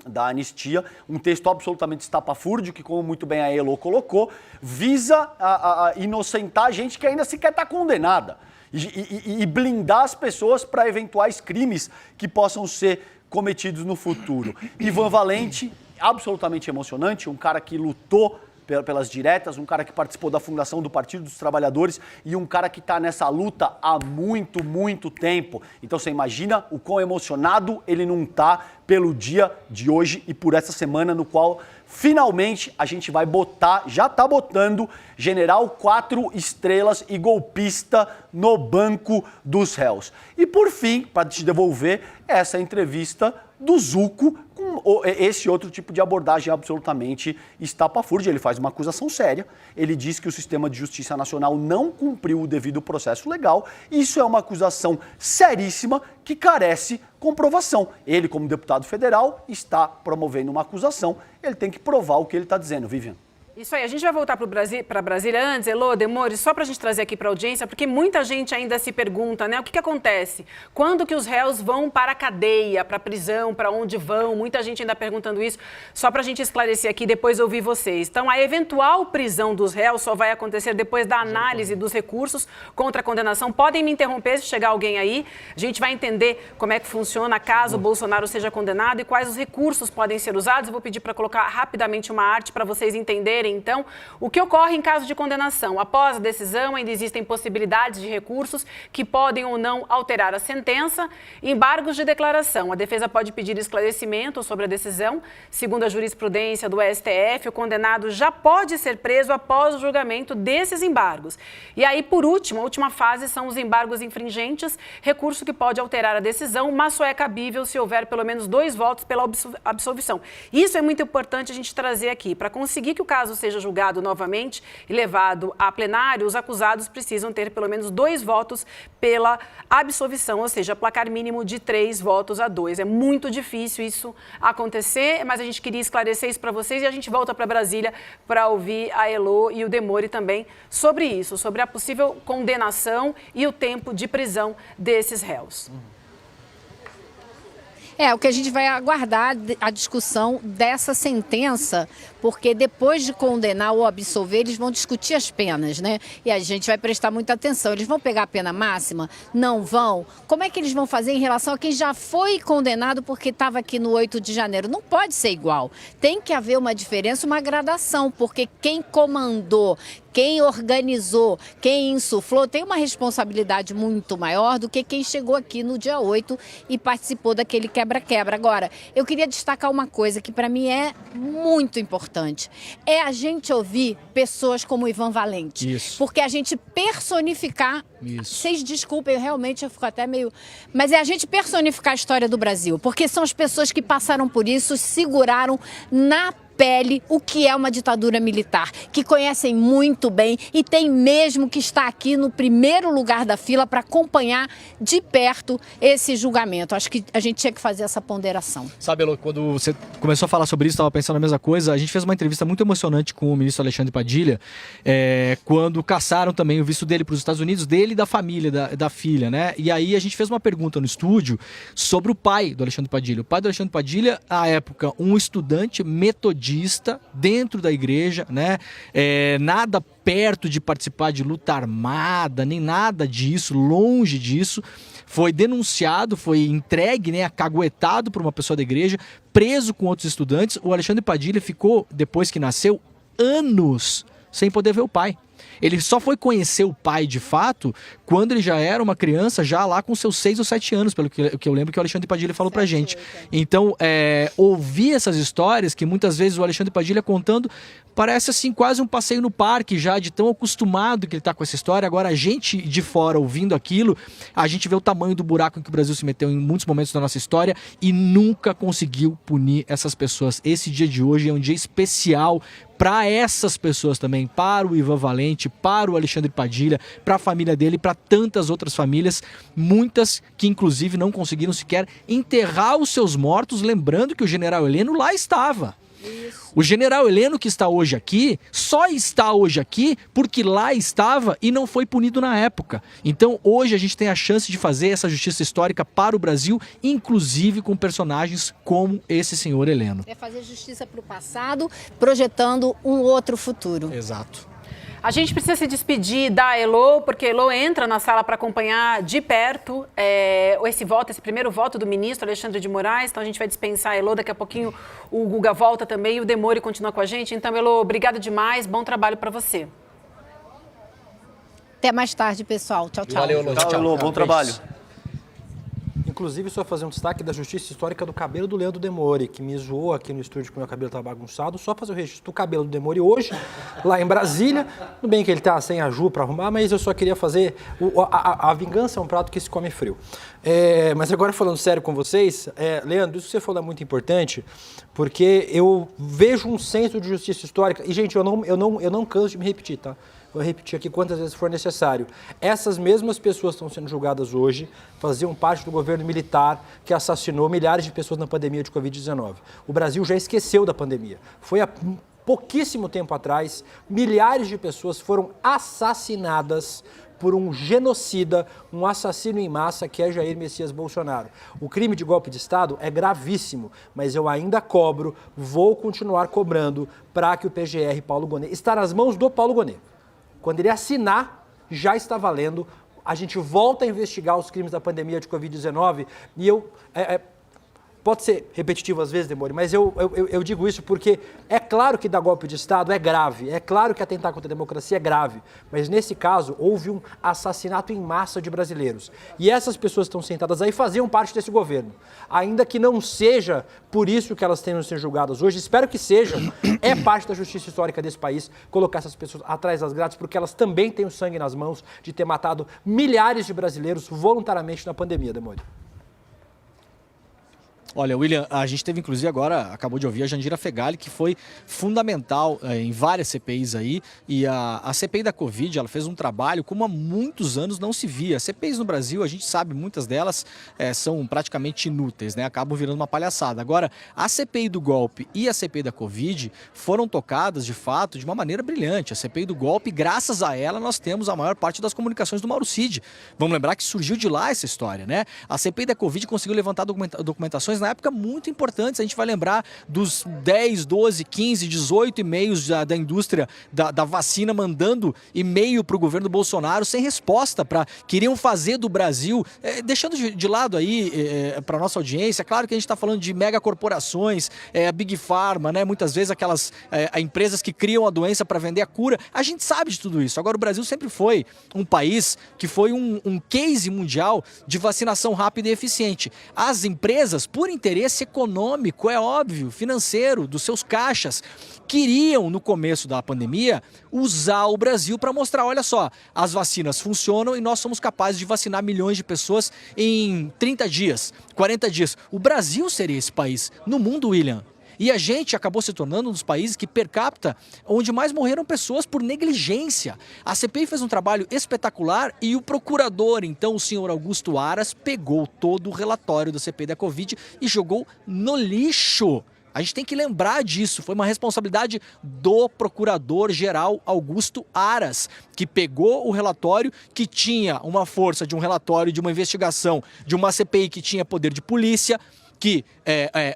da anistia, um texto absolutamente estapafúrdio, que, como muito bem a Elô colocou, visa a inocentar gente que ainda sequer está condenada e blindar as pessoas para eventuais crimes que possam ser cometidos no futuro. Ivan Valente, absolutamente emocionante, um cara que lutou pelas diretas, um cara que participou da fundação do Partido dos Trabalhadores e um cara que está nessa luta há muito, muito tempo. Então você imagina o quão emocionado ele não está pelo dia de hoje e por essa semana no qual finalmente a gente vai botar, já está botando, general 4 estrelas e golpista no banco dos réus. E por fim, para te devolver, essa entrevista do Zucco com esse outro tipo de abordagem absolutamente estapafúrdia. Ele faz uma acusação séria, ele diz que o sistema de justiça nacional não cumpriu o devido processo legal. Isso é uma acusação seríssima que carece comprovação. Ele, como deputado federal, está promovendo uma acusação, ele tem que provar o que ele está dizendo, Vivian. Isso aí, a gente vai voltar para Brasília antes, Elô, Demore, só para a gente trazer aqui para a audiência, porque muita gente ainda se pergunta, né, o que acontece? Quando que os réus vão para a cadeia, para a prisão, para onde vão? Muita gente ainda perguntando isso, só para a gente esclarecer aqui, depois ouvir vocês. Então, a eventual prisão dos réus só vai acontecer depois da análise dos recursos contra a condenação. Podem me interromper se chegar alguém aí, a gente vai entender como é que funciona caso o Bolsonaro seja condenado e quais os recursos podem ser usados. Eu vou pedir para colocar rapidamente uma arte para vocês entenderem. Então, o que ocorre em caso de condenação? Após a decisão, ainda existem possibilidades de recursos que podem ou não alterar a sentença. Embargos de declaração. A defesa pode pedir esclarecimento sobre a decisão. Segundo a jurisprudência do STF, o condenado já pode ser preso após o julgamento desses embargos. E aí, por último, a última fase são os embargos infringentes, recurso que pode alterar a decisão, mas só é cabível se houver pelo menos 2 votos pela absolvição. Isso é muito importante a gente trazer aqui. Para conseguir que o caso seja julgado novamente e levado a plenário, os acusados precisam ter pelo menos 2 votos pela absolvição, ou seja, placar mínimo de 3-2. É muito difícil isso acontecer, mas a gente queria esclarecer isso para vocês e a gente volta para Brasília para ouvir a Elô e o Demore também sobre isso, sobre a possível condenação e o tempo de prisão desses réus. O que a gente vai aguardar a discussão dessa sentença, porque depois de condenar ou absolver, eles vão discutir as penas, né? E a gente vai prestar muita atenção. Eles vão pegar a pena máxima? Não vão? Como é que eles vão fazer em relação a quem já foi condenado porque estava aqui no 8 de janeiro? Não pode ser igual. Tem que haver uma diferença, uma gradação, porque quem comandou, quem organizou, quem insuflou, tem uma responsabilidade muito maior do que quem chegou aqui no dia 8 e participou daquele quebra-quebra. Agora, eu queria destacar uma coisa que para mim é muito importante. É a gente ouvir pessoas como Ivan Valente. Isso. Porque a gente personificar... Isso. Vocês desculpem, eu fico até meio... Mas é a gente personificar a história do Brasil. Porque são as pessoas que passaram por isso, seguraram na pele o que é uma ditadura militar, que conhecem muito bem e tem mesmo que estar aqui no primeiro lugar da fila para acompanhar de perto esse julgamento. Acho que a gente tinha que fazer essa ponderação. Sabe, Elô, quando você começou a falar sobre isso, estava pensando a mesma coisa. A gente fez uma entrevista muito emocionante com o ministro Alexandre Padilha, quando caçaram também o visto dele para os Estados Unidos, dele e da família, da filha, né? E aí a gente fez uma pergunta no estúdio sobre o pai do Alexandre Padilha. O pai do Alexandre Padilha, à época, um estudante metodista metodista dentro da igreja, né? Nada perto de participar de luta armada, nem nada disso, longe disso. Foi denunciado, foi entregue, né, acaguetado por uma pessoa da igreja, preso com outros estudantes. O Alexandre Padilha ficou, depois que nasceu, anos sem poder ver o pai. Ele só foi conhecer o pai de fato quando ele já era uma criança, já lá com seus 6 ou 7 anos, pelo que eu lembro que o Alexandre Padilha falou pra gente. Então, ouvir essas histórias que muitas vezes o Alexandre Padilha contando parece assim quase um passeio no parque já, de tão acostumado que ele tá com essa história. Agora a gente de fora ouvindo aquilo, a gente vê o tamanho do buraco em que o Brasil se meteu em muitos momentos da nossa história e nunca conseguiu punir essas pessoas. Esse dia de hoje é um dia especial para essas pessoas também, para o Ivan Valente, para o Alexandre Padilha, para a família dele, para tantas outras famílias, muitas que inclusive não conseguiram sequer enterrar os seus mortos, lembrando que o general Heleno lá estava. O general Heleno que está hoje aqui, só está hoje aqui porque lá estava e não foi punido na época. Então hoje a gente tem a chance de fazer essa justiça histórica para o Brasil, inclusive com personagens como esse senhor Heleno. É fazer justiça para o passado, projetando um outro futuro. Exato. A gente precisa se despedir da Elô, porque Elô entra na sala para acompanhar de perto esse primeiro voto do ministro Alexandre de Moraes. Então a gente vai dispensar a Elô, daqui a pouquinho o Guga volta também e o Demori continua com a gente. Então, Elô, obrigado demais, bom trabalho para você. Até mais tarde, pessoal. Tchau, tchau. Valeu, Elô. Tchau, Elô. Bom trabalho. Inclusive, só fazer um destaque da justiça histórica do cabelo do Leandro Demori, que me zoou aqui no estúdio que o meu cabelo estava bagunçado. Só fazer o registro do cabelo do Demori hoje, lá em Brasília. Tudo bem que ele está sem a Ju para arrumar, mas eu só queria fazer... A vingança é um prato que se come frio. Mas agora, falando sério com vocês, Leandro, isso que você falou é muito importante, porque eu vejo um senso de justiça histórica. E, gente, eu não canso de me repetir, tá? Vou repetir aqui quantas vezes for necessário. Essas mesmas pessoas que estão sendo julgadas hoje faziam parte do governo militar que assassinou milhares de pessoas na pandemia de Covid-19. O Brasil já esqueceu da pandemia. Foi há pouquíssimo tempo atrás, milhares de pessoas foram assassinadas por um genocida, um assassino em massa que é Jair Messias Bolsonaro. O crime de golpe de Estado é gravíssimo, mas eu ainda cobro, vou continuar cobrando para que o PGR Paulo Gonet está nas mãos do Paulo Gonet. Quando ele assinar, já está valendo. A gente volta a investigar os crimes da pandemia de Covid-19 e pode ser repetitivo às vezes, Demori, mas eu digo isso porque é claro que dar golpe de Estado é grave, é claro que atentar contra a democracia é grave, mas nesse caso houve um assassinato em massa de brasileiros. E essas pessoas que estão sentadas aí faziam parte desse governo. Ainda que não seja por isso que elas tenham de ser julgadas hoje, espero que seja, é parte da justiça histórica desse país colocar essas pessoas atrás das grades, porque elas também têm o sangue nas mãos de ter matado milhares de brasileiros voluntariamente na pandemia, Demori. Olha, William, a gente teve inclusive agora, acabou de ouvir a Jandira Fegali, que foi fundamental em várias CPIs aí, e a CPI da Covid, ela fez um trabalho como há muitos anos não se via. CPIs no Brasil, a gente sabe, muitas delas são praticamente inúteis, né? Acabam virando uma palhaçada. Agora, a CPI do golpe e a CPI da Covid foram tocadas, de fato, de uma maneira brilhante. A CPI do golpe, graças a ela, nós temos a maior parte das comunicações do Mauro Cid. Vamos lembrar que surgiu de lá essa história, né? A CPI da Covid conseguiu levantar documentações na época muito importantes. A gente vai lembrar dos 10, 12, 15, 18 e-mails da indústria da vacina mandando e-mail para o governo Bolsonaro sem resposta, queriam fazer do Brasil, deixando de lado aí para nossa audiência, claro que a gente está falando de megacorporações, a Big Pharma, né? Muitas vezes aquelas empresas que criam a doença para vender a cura, a gente sabe de tudo isso. Agora, o Brasil sempre foi um país que foi um case mundial de vacinação rápida e eficiente. As empresas, por interesse econômico, é óbvio, financeiro, dos seus caixas, queriam, no começo da pandemia, usar o Brasil para mostrar, olha só, as vacinas funcionam e nós somos capazes de vacinar milhões de pessoas em 30 dias, 40 dias. O Brasil seria esse país no mundo, William. E a gente acabou se tornando um dos países que, per capita, onde mais morreram pessoas por negligência. A CPI fez um trabalho espetacular e o procurador, então, o senhor Augusto Aras, pegou todo o relatório da CPI da Covid e jogou no lixo. A gente tem que lembrar disso, foi uma responsabilidade do Procurador-Geral Augusto Aras, que pegou o relatório que tinha uma força de um relatório, de uma investigação, de uma CPI que tinha poder de polícia, que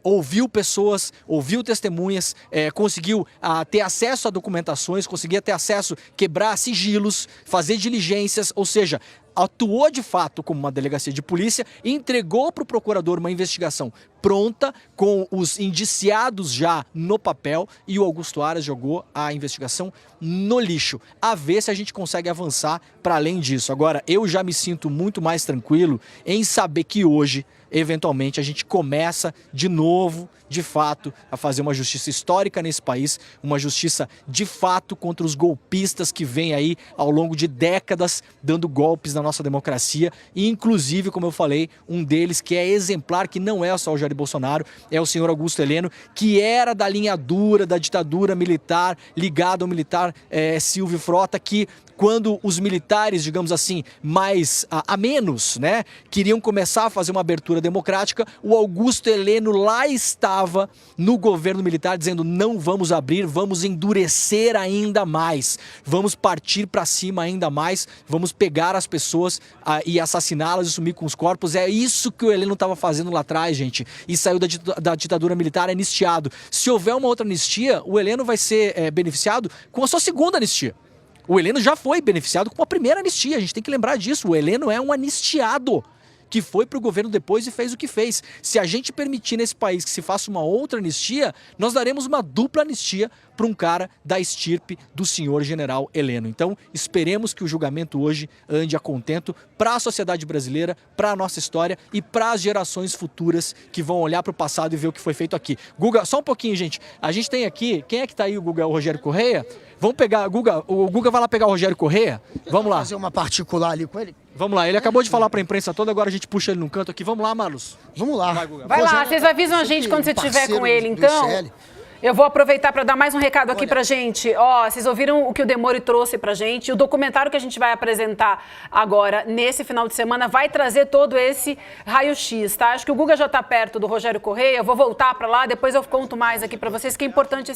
ouviu pessoas, ouviu testemunhas, conseguiu ter acesso a documentações, conseguia ter acesso, quebrar sigilos, fazer diligências, ou seja, atuou de fato como uma delegacia de polícia e entregou para o procurador uma investigação pronta, com os indiciados já no papel, e o Augusto Aras jogou a investigação no lixo. A ver se a gente consegue avançar para além disso. Agora, eu já me sinto muito mais tranquilo em saber que hoje, eventualmente, a gente começa de novo, de fato, a fazer uma justiça histórica nesse país, uma justiça de fato contra os golpistas que vêm aí ao longo de décadas dando golpes na nossa democracia, e inclusive, como eu falei, um deles que é exemplar, que não é só o Jair Bolsonaro, é o senhor Augusto Heleno, que era da linha dura da ditadura militar, ligado ao militar Silvio Frota, que quando os militares, digamos assim, mais a menos, né, queriam começar a fazer uma abertura democrática, o Augusto Heleno lá estava no governo militar dizendo: não vamos abrir, vamos endurecer ainda mais, vamos partir para cima ainda mais, vamos pegar as pessoas e assassiná-las e sumir com os corpos. É isso que o Heleno estava fazendo lá atrás, gente, e saiu da ditadura militar anistiado. Se houver uma outra anistia, o Heleno vai ser beneficiado com a sua segunda anistia. O Heleno já foi beneficiado com a primeira anistia, a gente tem que lembrar disso. O Heleno é um anistiado que foi para o governo depois e fez o que fez. Se a gente permitir nesse país que se faça uma outra anistia, nós daremos uma dupla anistia para um cara da estirpe do senhor general Heleno. Então, esperemos que o julgamento hoje ande a contento para a sociedade brasileira, para a nossa história e para as gerações futuras que vão olhar para o passado e ver o que foi feito aqui. Guga, só um pouquinho, gente. A gente tem aqui, quem é que está aí, o Guga? O Rogério Correia? Vamos pegar, Guga, o Guga vai lá pegar o Rogério Correia? Vamos lá. Fazer uma particular ali com ele? Vamos lá, ele acabou de falar para a imprensa toda, agora a gente puxa ele num canto aqui. Vamos lá, Marlos. Vamos lá. Vai lá, vocês avisam a gente quando você estiver com ele, então. Eu vou aproveitar para dar mais um recado aqui pra gente. Ó, vocês ouviram o que o Demori trouxe pra gente? O documentário que a gente vai apresentar agora, nesse final de semana, vai trazer todo esse raio-x, tá? Acho que o Guga já tá perto do Rogério Correia, eu vou voltar pra lá, depois eu conto mais aqui pra vocês, que é importante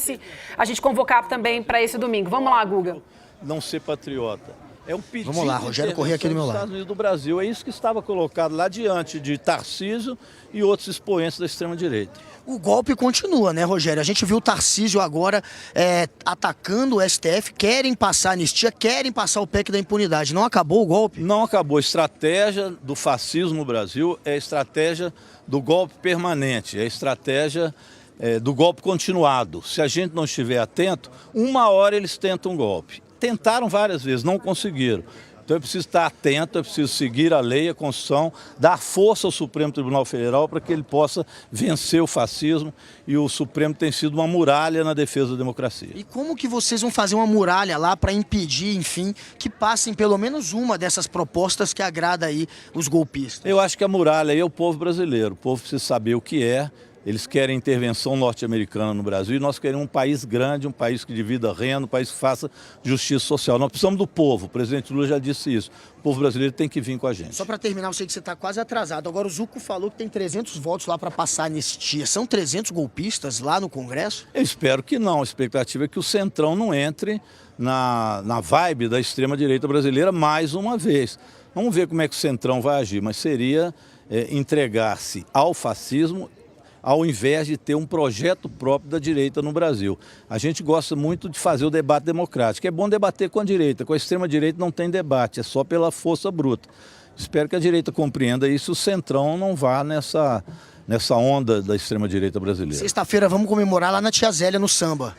a gente convocar também pra esse domingo. Vamos lá, Guga. Não ser patriota. É um pedido. Vamos lá, Rogério Correia aqui do meu lado. Estados Unidos do Brasil. É isso que estava colocado lá diante de Tarcísio e outros expoentes da extrema-direita. O golpe continua, né, Rogério? A gente viu o Tarcísio agora atacando o STF, querem passar a anistia, querem passar o PEC da impunidade. Não acabou o golpe? Não acabou. A estratégia do fascismo no Brasil é a estratégia do golpe permanente, é a estratégia do golpe continuado. Se a gente não estiver atento, uma hora eles tentam um golpe. Tentaram várias vezes, não conseguiram. Então é preciso estar atento, é preciso seguir a lei, a Constituição, dar força ao Supremo Tribunal Federal para que ele possa vencer o fascismo, e o Supremo tem sido uma muralha na defesa da democracia. E como que vocês vão fazer uma muralha lá para impedir, enfim, que passem pelo menos uma dessas propostas que agrada aí os golpistas? Eu acho que a muralha aí é o povo brasileiro. O povo precisa saber o que é. Eles querem intervenção norte-americana no Brasil e nós queremos um país grande, um país que divida renda, um país que faça justiça social. Nós precisamos do povo, o presidente Lula já disse isso. O povo brasileiro tem que vir com a gente. Só para terminar, eu sei que você está quase atrasado. Agora o Zucco falou que tem 300 votos lá para passar a anistia. São 300 golpistas lá no Congresso? Eu espero que não. A expectativa é que o Centrão não entre na vibe da extrema-direita brasileira mais uma vez. Vamos ver como é que o Centrão vai agir, mas seria entregar-se ao fascismo ao invés de ter um projeto próprio da direita no Brasil. A gente gosta muito de fazer o debate democrático. É bom debater com a direita. Com a extrema-direita não tem debate, é só pela força bruta. Espero que a direita compreenda isso, o Centrão não vá nessa onda da extrema-direita brasileira. Sexta-feira vamos comemorar lá na Tia Zélia, no samba.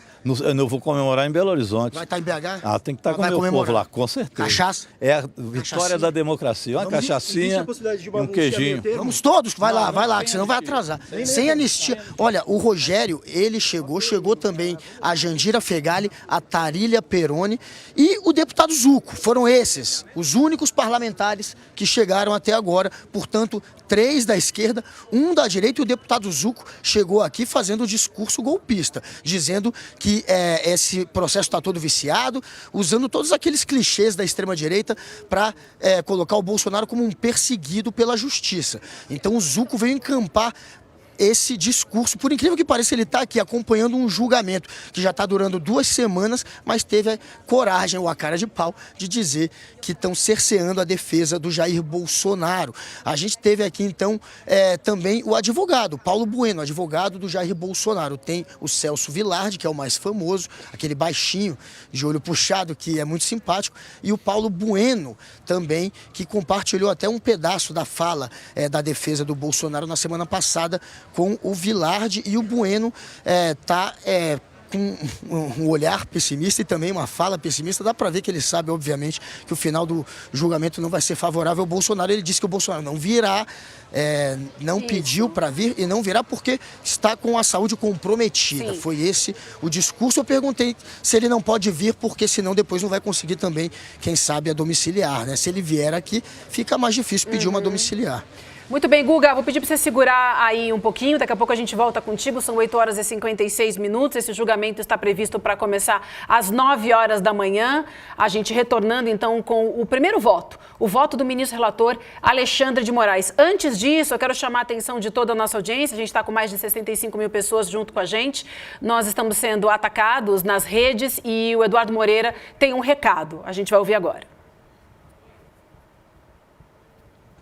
Eu vou comemorar em Belo Horizonte. Vai estar em BH? Ah, tem que estar com o meu povo lá, com certeza. Cachaça? É a vitória da democracia. Uma cachaçinha e um queijinho. Vamos todos, vai lá, que senão vai atrasar. Sem anistia. Olha, o Rogério, ele chegou também a Jandira Fegali, a Tarília Peroni e o deputado Zucco. Foram esses os únicos parlamentares que chegaram até agora. Portanto, 3 da esquerda, 1 da direita, e o deputado Zucco chegou aqui fazendo o discurso golpista, dizendo que esse processo está todo viciado, usando todos aqueles clichês da extrema-direita para colocar o Bolsonaro como um perseguido pela justiça. Então o Zucco veio encampar esse discurso. Por incrível que pareça, ele está aqui acompanhando um julgamento que já está durando 2 semanas, mas teve a coragem ou a cara de pau de dizer que estão cerceando a defesa do Jair Bolsonaro. A gente teve aqui, então, também o advogado, Paulo Bueno, advogado do Jair Bolsonaro. Tem o Celso Vilardi, que é o mais famoso, aquele baixinho, de olho puxado, que é muito simpático, e o Paulo Bueno também, que compartilhou até um pedaço da fala da defesa do Bolsonaro na semana passada com o Vilardi, e o Bueno está com um olhar pessimista e também uma fala pessimista. Dá para ver que ele sabe, obviamente, que o final do julgamento não vai ser favorável ao Bolsonaro. Ele disse que o Bolsonaro não virá, não pediu para vir e não virá porque está com a saúde comprometida. Sim. Foi esse o discurso. Eu perguntei se ele não pode vir porque senão depois não vai conseguir também, quem sabe, a domiciliar, né? Se ele vier aqui, fica mais difícil pedir uma domiciliar. Muito bem, Guga, vou pedir para você segurar aí um pouquinho, daqui a pouco a gente volta contigo, são 8 horas e 56 minutos, esse julgamento está previsto para começar às 9 horas da manhã, a gente retornando então com o primeiro voto, o voto do ministro relator Alexandre de Moraes. Antes disso, eu quero chamar a atenção de toda a nossa audiência, a gente está com mais de 65 mil pessoas junto com a gente, nós estamos sendo atacados nas redes e o Eduardo Moreira tem um recado, a gente vai ouvir agora.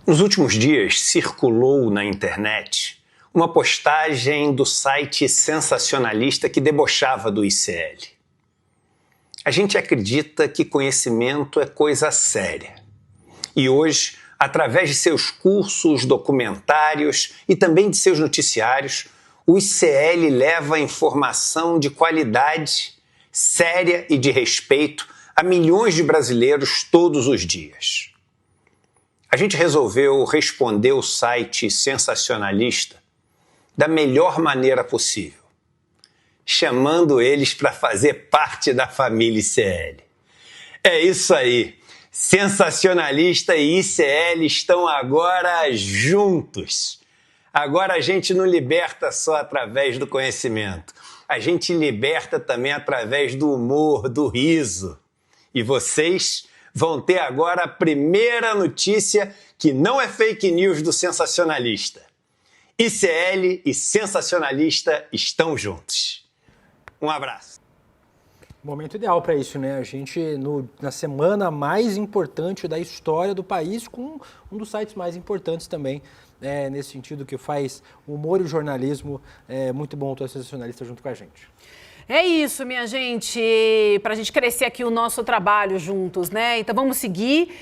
Nos últimos dias, circulou na internet uma postagem do site sensacionalista que debochava do ICL. A gente acredita que conhecimento é coisa séria. E hoje, através de seus cursos, documentários e também de seus noticiários, o ICL leva informação de qualidade, séria e de respeito a milhões de brasileiros todos os dias. A gente resolveu responder o site sensacionalista da melhor maneira possível, chamando eles para fazer parte da família ICL. É isso aí, sensacionalista e ICL estão agora juntos. Agora a gente não liberta só através do conhecimento, a gente liberta também através do humor, do riso. E vocês vão ter agora a primeira notícia que não é fake news do sensacionalista. ICL e sensacionalista estão juntos. Um abraço. Momento ideal para isso, né? A gente, na semana mais importante da história do país, com um dos sites mais importantes também, nesse sentido, que faz humor e jornalismo. É muito bom ter o sensacionalista junto com a gente. É isso, minha gente, para a gente crescer aqui o nosso trabalho juntos, né? Então vamos seguir.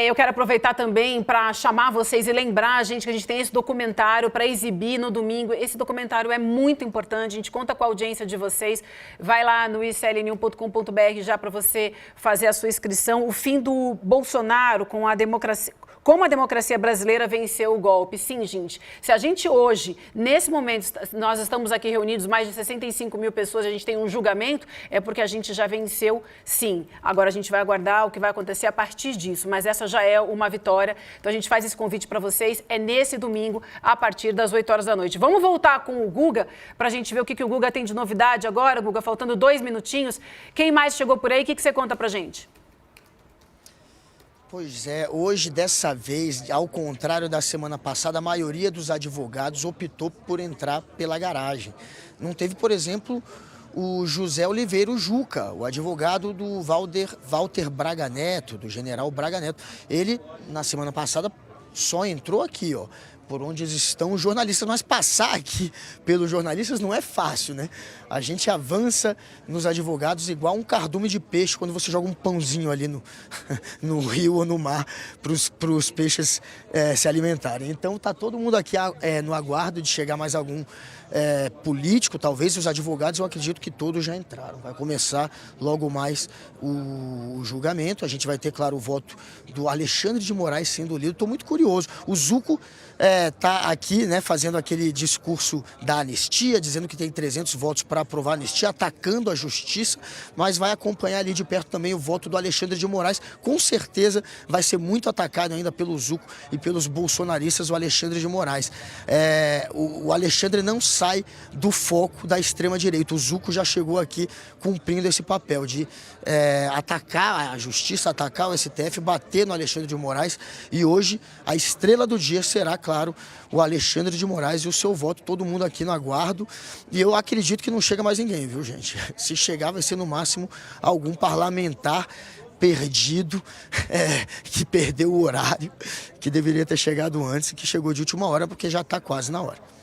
Eu quero aproveitar também para chamar vocês e lembrar a gente que a gente tem esse documentário para exibir no domingo. Esse documentário é muito importante, a gente conta com a audiência de vocês. Vai lá no iclnews.com.br já para você fazer a sua inscrição. O fim do Bolsonaro com a democracia. Como a democracia brasileira venceu o golpe. Sim, gente, se a gente hoje, nesse momento, nós estamos aqui reunidos, mais de 65 mil pessoas, a gente tem um julgamento, é porque a gente já venceu, sim. Agora a gente vai aguardar o que vai acontecer a partir disso, mas essa já é uma vitória. Então a gente faz esse convite para vocês, é nesse domingo, a partir das 8 horas da noite. Vamos voltar com o Guga, para a gente ver o que o Guga tem de novidade agora, Guga, faltando 2 minutinhos. Quem mais chegou por aí? O que você conta pra gente? Pois é, hoje, dessa vez, ao contrário da semana passada, a maioria dos advogados optou por entrar pela garagem. Não teve, por exemplo, o José Oliveira o Juca, o advogado do Walter Braga Neto, do general Braga Neto. Ele, na semana passada, só entrou aqui, ó, por onde estão os jornalistas, mas passar aqui pelos jornalistas não é fácil, né? A gente avança nos advogados igual um cardume de peixe quando você joga um pãozinho ali no rio ou no mar para os peixes se alimentarem. Então tá todo mundo aqui no aguardo de chegar mais algum político, talvez os advogados, eu acredito que todos já entraram. Vai começar logo mais o julgamento, a gente vai ter, claro, o voto do Alexandre de Moraes sendo lido. Estou muito curioso. O Zuco está aqui, né, fazendo aquele discurso da anistia, dizendo que tem 300 votos para aprovar a anistia, atacando a justiça, mas vai acompanhar ali de perto também o voto do Alexandre de Moraes. Com certeza vai ser muito atacado ainda pelo Zuco e pelos bolsonaristas, o Alexandre de Moraes. O Alexandre não sai do foco da extrema-direita. O Zuco já chegou aqui cumprindo esse papel de atacar a justiça, atacar o STF, bater no Alexandre de Moraes. E hoje a estrela do dia será, claro, Bolsonaro, o Alexandre de Moraes e o seu voto, todo mundo aqui no aguardo. E eu acredito que não chega mais ninguém, viu, gente? Se chegar, vai ser no máximo algum parlamentar perdido, que perdeu o horário, que deveria ter chegado antes e que chegou de última hora, porque já está quase na hora.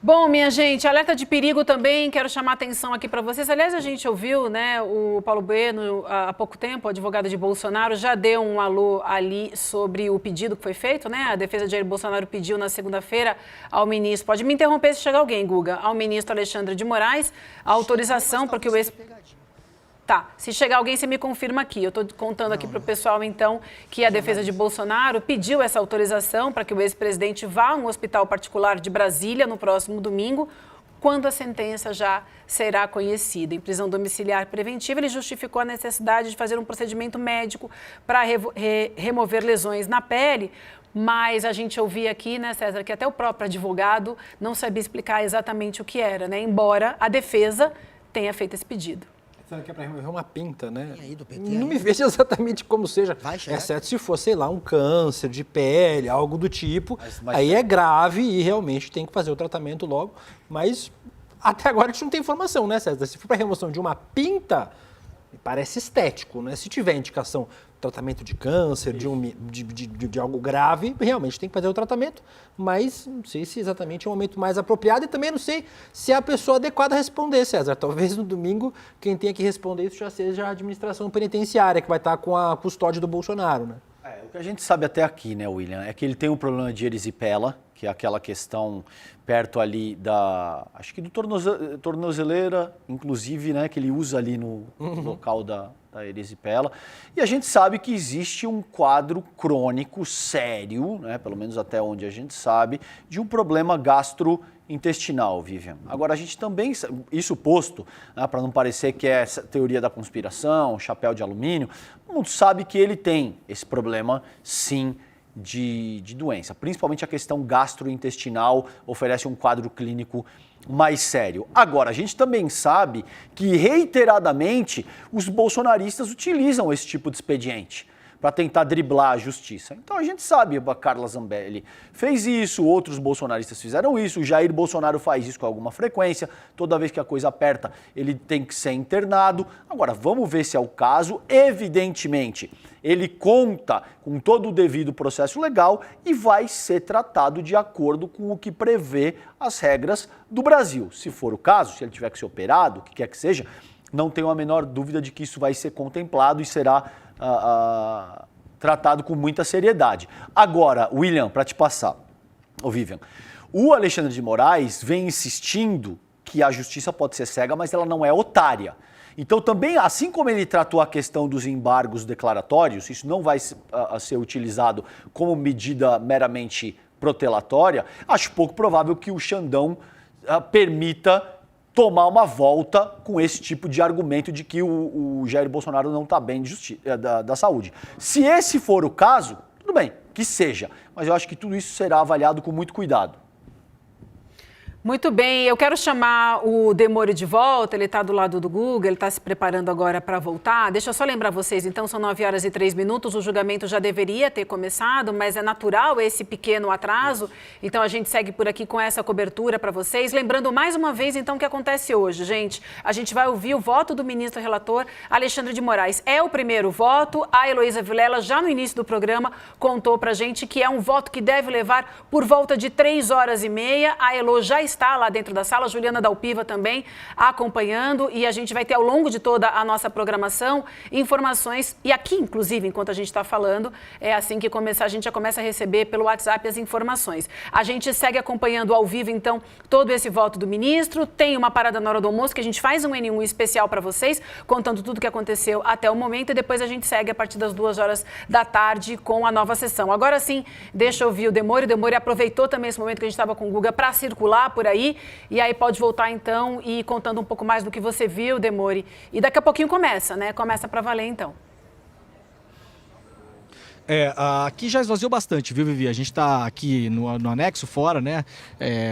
Bom, minha gente, alerta de perigo também, quero chamar a atenção aqui para vocês. Aliás, a gente ouviu, né, o Paulo Bueno, há pouco tempo, o advogado de Bolsonaro, já deu um alô ali sobre o pedido que foi feito, né? A defesa de Jair Bolsonaro pediu na segunda-feira ao ministro, pode me interromper se chegar alguém, Guga, ao ministro Alexandre de Moraes, a autorização para que o ex... Tá, se chegar alguém, você me confirma aqui. Eu estou contando aqui para o pessoal, então, que a defesa de Bolsonaro pediu essa autorização para que o ex-presidente vá a um hospital particular de Brasília no próximo domingo, quando a sentença já será conhecida. Em prisão domiciliar preventiva, ele justificou a necessidade de fazer um procedimento médico para remover lesões na pele, mas a gente ouvia aqui, né, César, que até o próprio advogado não sabia explicar exatamente o que era, né, embora a defesa tenha feito esse pedido. Que é para remover uma pinta, né? Não me vejo exatamente como seja, exceto se for, sei lá, um câncer de pele, algo do tipo, aí é grave e realmente tem que fazer o tratamento logo, mas até agora a gente não tem informação, né, César? Se for para remoção de uma pinta, parece estético, né? Se tiver indicação, tratamento de câncer, de algo grave, realmente tem que fazer o tratamento, mas não sei se exatamente é o momento mais apropriado e também não sei se é a pessoa adequada a responder, César. Talvez no domingo quem tenha que responder isso já seja a administração penitenciária, que vai estar com a custódia do Bolsonaro, né? O que a gente sabe até aqui, né, William, é que ele tem um problema de erisipela, que é aquela questão perto ali acho que do tornozeleira, inclusive, né, que ele usa ali no local da erisipela. E a gente sabe que existe um quadro crônico sério, né, pelo menos até onde a gente sabe, de um problema gastrointestinal, Vivian. Agora, a gente também, isso posto, né, para não parecer que é teoria da conspiração, chapéu de alumínio, todo mundo sabe que ele tem esse problema, sim, de doença. Principalmente a questão gastrointestinal oferece um quadro clínico mais sério. Agora, a gente também sabe que reiteradamente os bolsonaristas utilizam esse tipo de expediente para tentar driblar a justiça. Então a gente sabe, a Carla Zambelli fez isso, outros bolsonaristas fizeram isso, o Jair Bolsonaro faz isso com alguma frequência, toda vez que a coisa aperta ele tem que ser internado. Agora, vamos ver se é o caso. Evidentemente, ele conta com todo o devido processo legal e vai ser tratado de acordo com o que prevê as regras do Brasil. Se for o caso, se ele tiver que ser operado, o que quer que seja, não tenho a menor dúvida de que isso vai ser contemplado e será tratado com muita seriedade. Agora, William, para te passar, Vivian, o Alexandre de Moraes vem insistindo que a justiça pode ser cega, mas ela não é otária. Então também, assim como ele tratou a questão dos embargos declaratórios, isso não vai ser utilizado como medida meramente protelatória, acho pouco provável que o Xandão permita tomar uma volta com esse tipo de argumento de que o Jair Bolsonaro não está bem da saúde. Se esse for o caso, tudo bem, que seja, mas eu acho que tudo isso será avaliado com muito cuidado. Muito bem, eu quero chamar o Demôrio de volta, ele está do lado do Guga, ele está se preparando agora para voltar. Deixa eu só lembrar vocês, então são 9h03, o julgamento já deveria ter começado, mas é natural esse pequeno atraso, então a gente segue por aqui com essa cobertura para vocês. Lembrando mais uma vez, então, o que acontece hoje, gente. A gente vai ouvir o voto do ministro relator Alexandre de Moraes. É o primeiro voto, a Heloísa Vilela já no início do programa contou para a gente que é um voto que deve levar por volta de 3h30, a Elo já está lá dentro da sala, Juliana Dalpiva também acompanhando, e a gente vai ter ao longo de toda a nossa programação informações, e aqui inclusive, enquanto a gente está falando, é assim que começar, a gente já começa a receber pelo WhatsApp as informações. A gente segue acompanhando ao vivo, então, todo esse voto do ministro, tem uma parada na hora do almoço, que a gente faz um N1 especial para vocês, contando tudo o que aconteceu até o momento, e depois a gente segue a partir das 14h com a nova sessão. Agora sim, deixa eu ouvir o Demôrio aproveitou também esse momento que a gente estava com o Guga para circular por aí, e aí pode voltar então e ir contando um pouco mais do que você viu, Demôrio. E daqui a pouquinho começa, né? Começa para valer então. Aqui já esvaziou bastante, viu, Vivi? A gente está aqui no anexo, fora, né?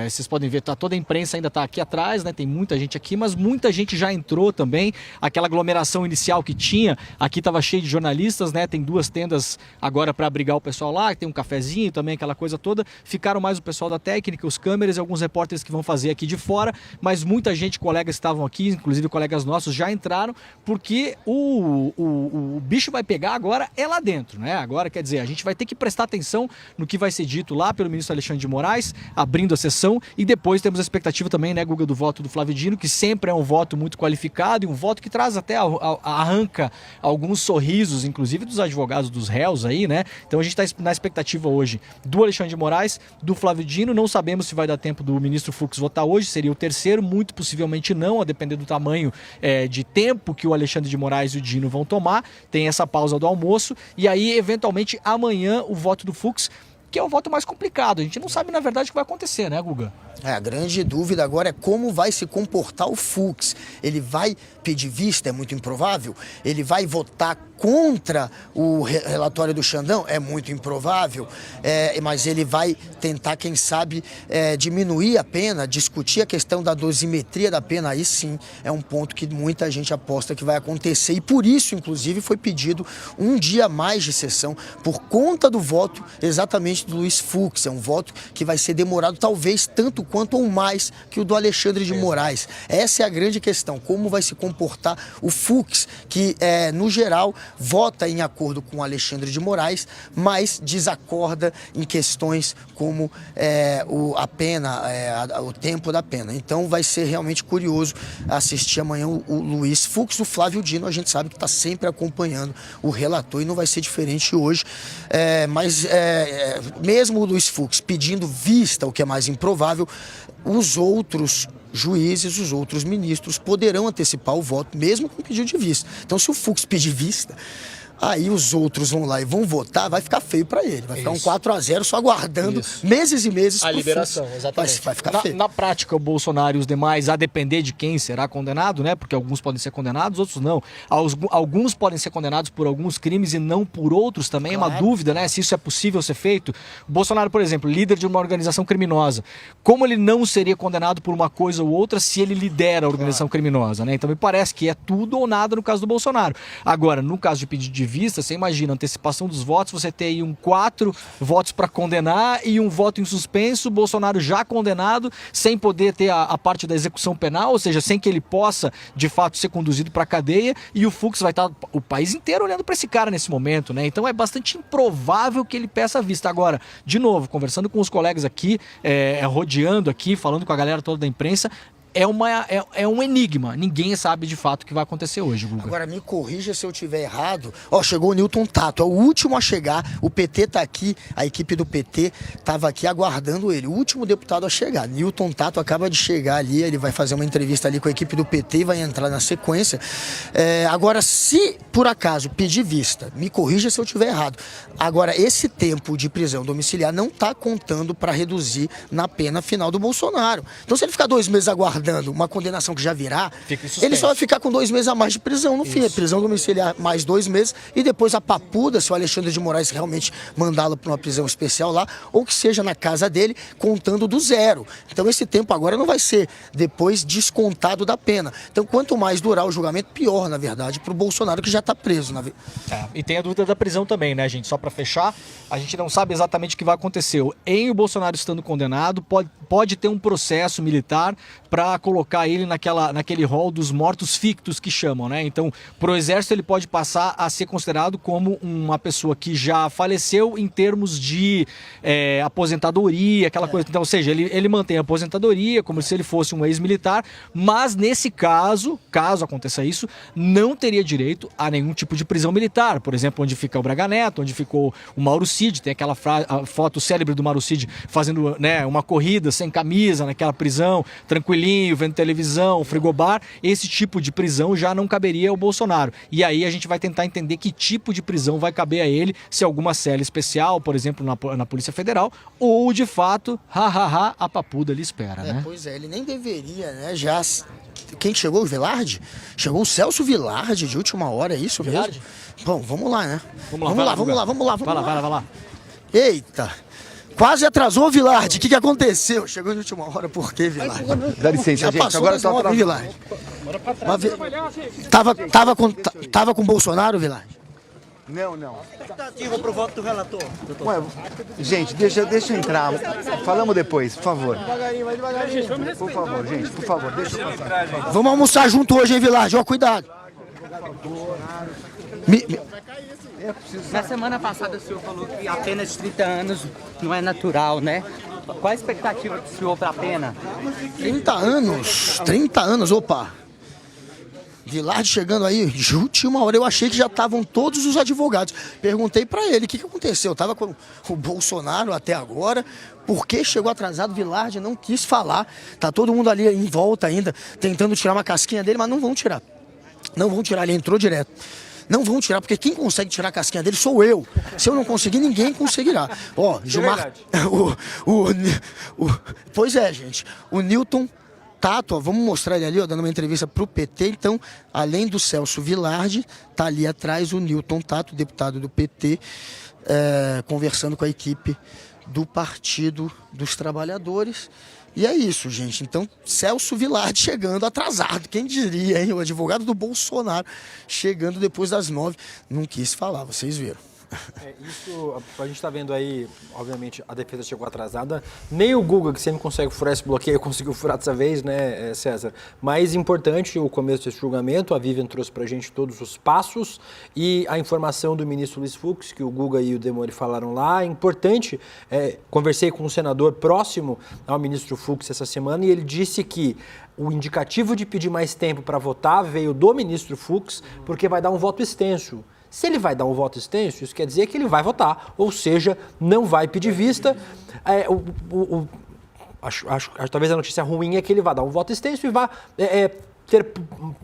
Vocês podem ver, toda a imprensa ainda está aqui atrás, né? Tem muita gente aqui, mas muita gente já entrou também. Aquela aglomeração inicial que tinha, aqui estava cheio de jornalistas, né? Tem 2 tendas agora para abrigar o pessoal lá, tem um cafezinho também, aquela coisa toda. Ficaram mais o pessoal da técnica, os câmeras e alguns repórteres que vão fazer aqui de fora, mas muita gente, colegas que estavam aqui, inclusive colegas nossos, já entraram, porque o bicho vai pegar agora lá dentro, né? Agora, quer dizer, a gente vai ter que prestar atenção no que vai ser dito lá pelo ministro Alexandre de Moraes, abrindo a sessão, e depois temos a expectativa também, né, Guga, do voto do Flávio Dino, que sempre é um voto muito qualificado e um voto que traz até, arranca alguns sorrisos, inclusive dos advogados dos réus aí, né? Então a gente está na expectativa hoje do Alexandre de Moraes, do Flávio Dino. Não sabemos se vai dar tempo do ministro Fux votar hoje, seria o terceiro, muito possivelmente não, a depender do tamanho de tempo que o Alexandre de Moraes e o Dino vão tomar. Tem essa pausa do almoço, e aí, eventualmente, amanhã o voto do Fux, que é o voto mais complicado. A gente não sabe, na verdade, o que vai acontecer, né, Guga? A grande dúvida agora é como vai se comportar o Fux. Ele vai pedir vista? É muito improvável. Ele vai votar contra o relatório do Xandão? É muito improvável. Mas ele vai tentar, quem sabe, diminuir a pena, discutir a questão da dosimetria da pena. Aí sim é um ponto que muita gente aposta que vai acontecer. E por isso, inclusive, foi pedido um dia a mais de sessão por conta do voto exatamente do Luiz Fux. É um voto que vai ser demorado talvez tanto quanto ou mais que o do Alexandre de Moraes. Essa é a grande questão, como vai se comportar o Fux, que no geral vota em acordo com o Alexandre de Moraes, mas desacorda em questões como a pena, o tempo da pena. Então vai ser realmente curioso assistir amanhã o Luiz Fux. O Flávio Dino, a gente sabe que está sempre acompanhando o relator e não vai ser diferente hoje. Mas mesmo o Luiz Fux pedindo vista, o que é mais improvável, os outros juízes, os outros ministros poderão antecipar o voto, mesmo com pedido de vista. Então, se o Fux pedir vista, aí os outros vão lá e vão votar, vai ficar feio para ele. Vai ficar um 4-0 só aguardando meses e meses a liberação, Fux. exatamente. Vai ficar feio. Na prática, o Bolsonaro e os demais, a depender de quem será condenado, né? Porque alguns podem ser condenados, outros não. Alguns podem ser condenados por alguns crimes e não por outros também. Claro. É uma dúvida, né? Se isso é possível ser feito. O Bolsonaro, por exemplo, líder de uma organização criminosa. Como ele não seria condenado por uma coisa ou outra se ele lidera a organização criminosa, né? Então me parece que é tudo ou nada no caso do Bolsonaro. Agora, no caso de pedido de vista, você imagina, antecipação dos votos, você tem aí 4 votos para condenar e um voto em suspenso, Bolsonaro já condenado, sem poder ter a parte da execução penal, ou seja, sem que ele possa, de fato, ser conduzido para a cadeia, e o Fux vai estar o país inteiro olhando para esse cara nesse momento, né? Então é bastante improvável que ele peça vista. Agora, de novo, conversando com os colegas aqui, rodeando aqui, falando com a galera toda da imprensa, é um enigma. Ninguém sabe de fato o que vai acontecer hoje, Guga. Agora, me corrija se eu estiver errado. Chegou o Newton Tato, é o último a chegar. O PT está aqui, a equipe do PT estava aqui aguardando ele. O último deputado a chegar. Newton Tato acaba de chegar ali, ele vai fazer uma entrevista ali com a equipe do PT e vai entrar na sequência. Agora, se por acaso pedir vista, me corrija se eu estiver errado. Agora, esse tempo de prisão domiciliar não está contando para reduzir na pena final do Bolsonaro. Então, se ele ficar 2 meses aguardando uma condenação que já virá, ele só vai ficar com 2 meses a mais de prisão no fim. É prisão domiciliar mais 2 meses e depois a papuda, se o Alexandre de Moraes realmente mandá-lo para uma prisão especial lá, ou que seja na casa dele, contando do zero. Então esse tempo agora não vai ser depois descontado da pena. Então quanto mais durar o julgamento, pior, na verdade, para o Bolsonaro, que já está preso. E tem a dúvida da prisão também, né, gente? Só para fechar, a gente não sabe exatamente o que vai acontecer. Em o Bolsonaro estando condenado, pode ter um processo militar para colocar ele naquele rol dos mortos fictos que chamam, né? Então, pro Exército ele pode passar a ser considerado como uma pessoa que já faleceu em termos de aposentadoria, aquela coisa. Então, ou seja, ele mantém a aposentadoria como se ele fosse um ex-militar, mas nesse caso aconteça isso, não teria direito a nenhum tipo de prisão militar. Por exemplo, onde fica o Braga Neto, onde ficou o Mauro Cid, tem aquela foto célebre do Mauro Cid fazendo, né, uma corrida sem camisa naquela prisão, tranquilinho, vendo televisão, frigobar. Esse tipo de prisão já não caberia ao Bolsonaro. E aí a gente vai tentar entender que tipo de prisão vai caber a ele, se alguma cela especial, por exemplo, na Polícia Federal, ou de fato, a papuda lhe espera, né? Pois é, ele nem deveria, né, já Quem chegou? O Vilardi? Chegou o Celso Vilardi de última hora, é isso mesmo? Bom, vamos lá, né? Vamos lá. Eita! Quase atrasou o Vilardi. O que aconteceu? Chegou de última hora, por quê, Vilardi? Dá licença, gente. Agora tá atrasado. Vilardi. Tava com o Bolsonaro, Vilardi? Não. Expectativa pro voto do relator, doutor. Ué, gente, deixa eu entrar. Falamos depois, por favor. Por favor, gente, por favor, deixa eu passar. Vamos almoçar junto hoje, hein, Vilardi? Ó, cuidado. Na semana passada o senhor falou que apenas 30 anos não é natural, né? Qual a expectativa do senhor para a pena? 30 anos, opa. Vilardi chegando aí, de última hora, eu achei que já estavam todos os advogados. Perguntei pra ele, o que aconteceu? Eu tava com o Bolsonaro até agora, por que chegou atrasado? Vilardi não quis falar, tá todo mundo ali em volta ainda, tentando tirar uma casquinha dele, mas não vão tirar. Não vão tirar, ele entrou direto. Não vão tirar, porque quem consegue tirar a casquinha dele sou eu. Se eu não conseguir, ninguém conseguirá. Ó, Gilmar... Pois é, gente, o Newton Tato, ó, vamos mostrar ele ali, ó, dando uma entrevista para o PT. Então, além do Celso Vilardi, tá ali atrás o Newton Tato, deputado do PT, conversando com a equipe do Partido dos Trabalhadores. E é isso, gente. Então, Celso Vilardi chegando atrasado. Quem diria, hein? O advogado do Bolsonaro chegando depois das 9. Não quis falar, vocês viram. Isso, a gente está vendo aí, obviamente, a defesa chegou atrasada. Nem o Guga, que sempre consegue furar esse bloqueio, conseguiu furar dessa vez, né, César? Mais importante, o começo desse julgamento, a Vivian trouxe para a gente todos os passos e a informação do ministro Luiz Fux, que o Guga e o Demori falaram lá. É importante, conversei com um senador próximo ao ministro Fux essa semana e ele disse que o indicativo de pedir mais tempo para votar veio do ministro Fux, porque vai dar um voto extenso. Se ele vai dar um voto extenso, isso quer dizer que ele vai votar, ou seja, não vai pedir vista. Talvez a notícia ruim é que ele vai dar um voto extenso e vai ter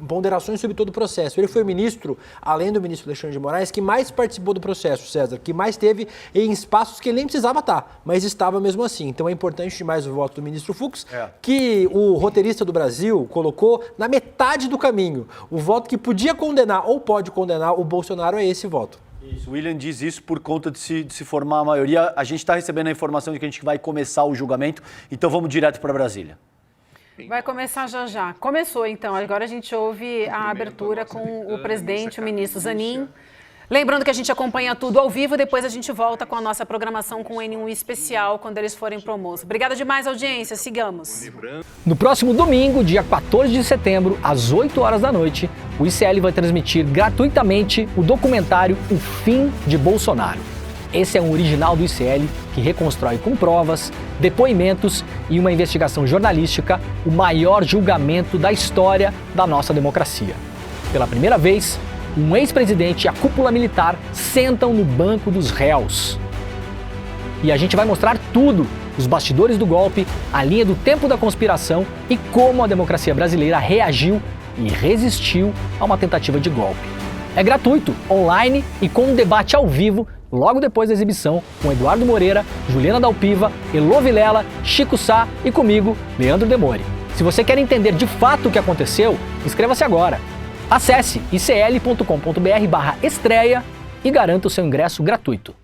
ponderações sobre todo o processo. Ele foi o ministro, além do ministro Alexandre de Moraes, que mais participou do processo, César, que mais teve em espaços que ele nem precisava estar, mas estava mesmo assim. Então é importante demais o voto do ministro Fux, que o roteirista do Brasil colocou na metade do caminho. O voto que podia condenar ou pode condenar o Bolsonaro é esse voto. Isso, o William diz isso por conta de se formar a maioria. A gente está recebendo a informação de que a gente vai começar o julgamento, então vamos direto para Brasília. Vai começar já. Começou, então. Agora a gente ouve a abertura com o presidente, o ministro Zanin. Lembrando que a gente acompanha tudo ao vivo, depois a gente volta com a nossa programação com o N1 especial, quando eles forem pro almoço. Obrigada demais, audiência. Sigamos. No próximo domingo, dia 14 de setembro, às 8 horas da noite, o ICL vai transmitir gratuitamente o documentário O Fim de Bolsonaro. Esse é um original do ICL que reconstrói com provas, depoimentos e uma investigação jornalística o maior julgamento da história da nossa democracia. Pela primeira vez, um ex-presidente e a cúpula militar sentam no banco dos réus. E a gente vai mostrar tudo, os bastidores do golpe, a linha do tempo da conspiração e como a democracia brasileira reagiu e resistiu a uma tentativa de golpe. É gratuito, online e com um debate ao vivo logo depois da exibição, com Eduardo Moreira, Juliana Dalpiva, Elô Vilela, Chico Sá e comigo, Leandro Demori. Se você quer entender de fato o que aconteceu, inscreva-se agora. Acesse icl.com.br/estreia e garanta o seu ingresso gratuito.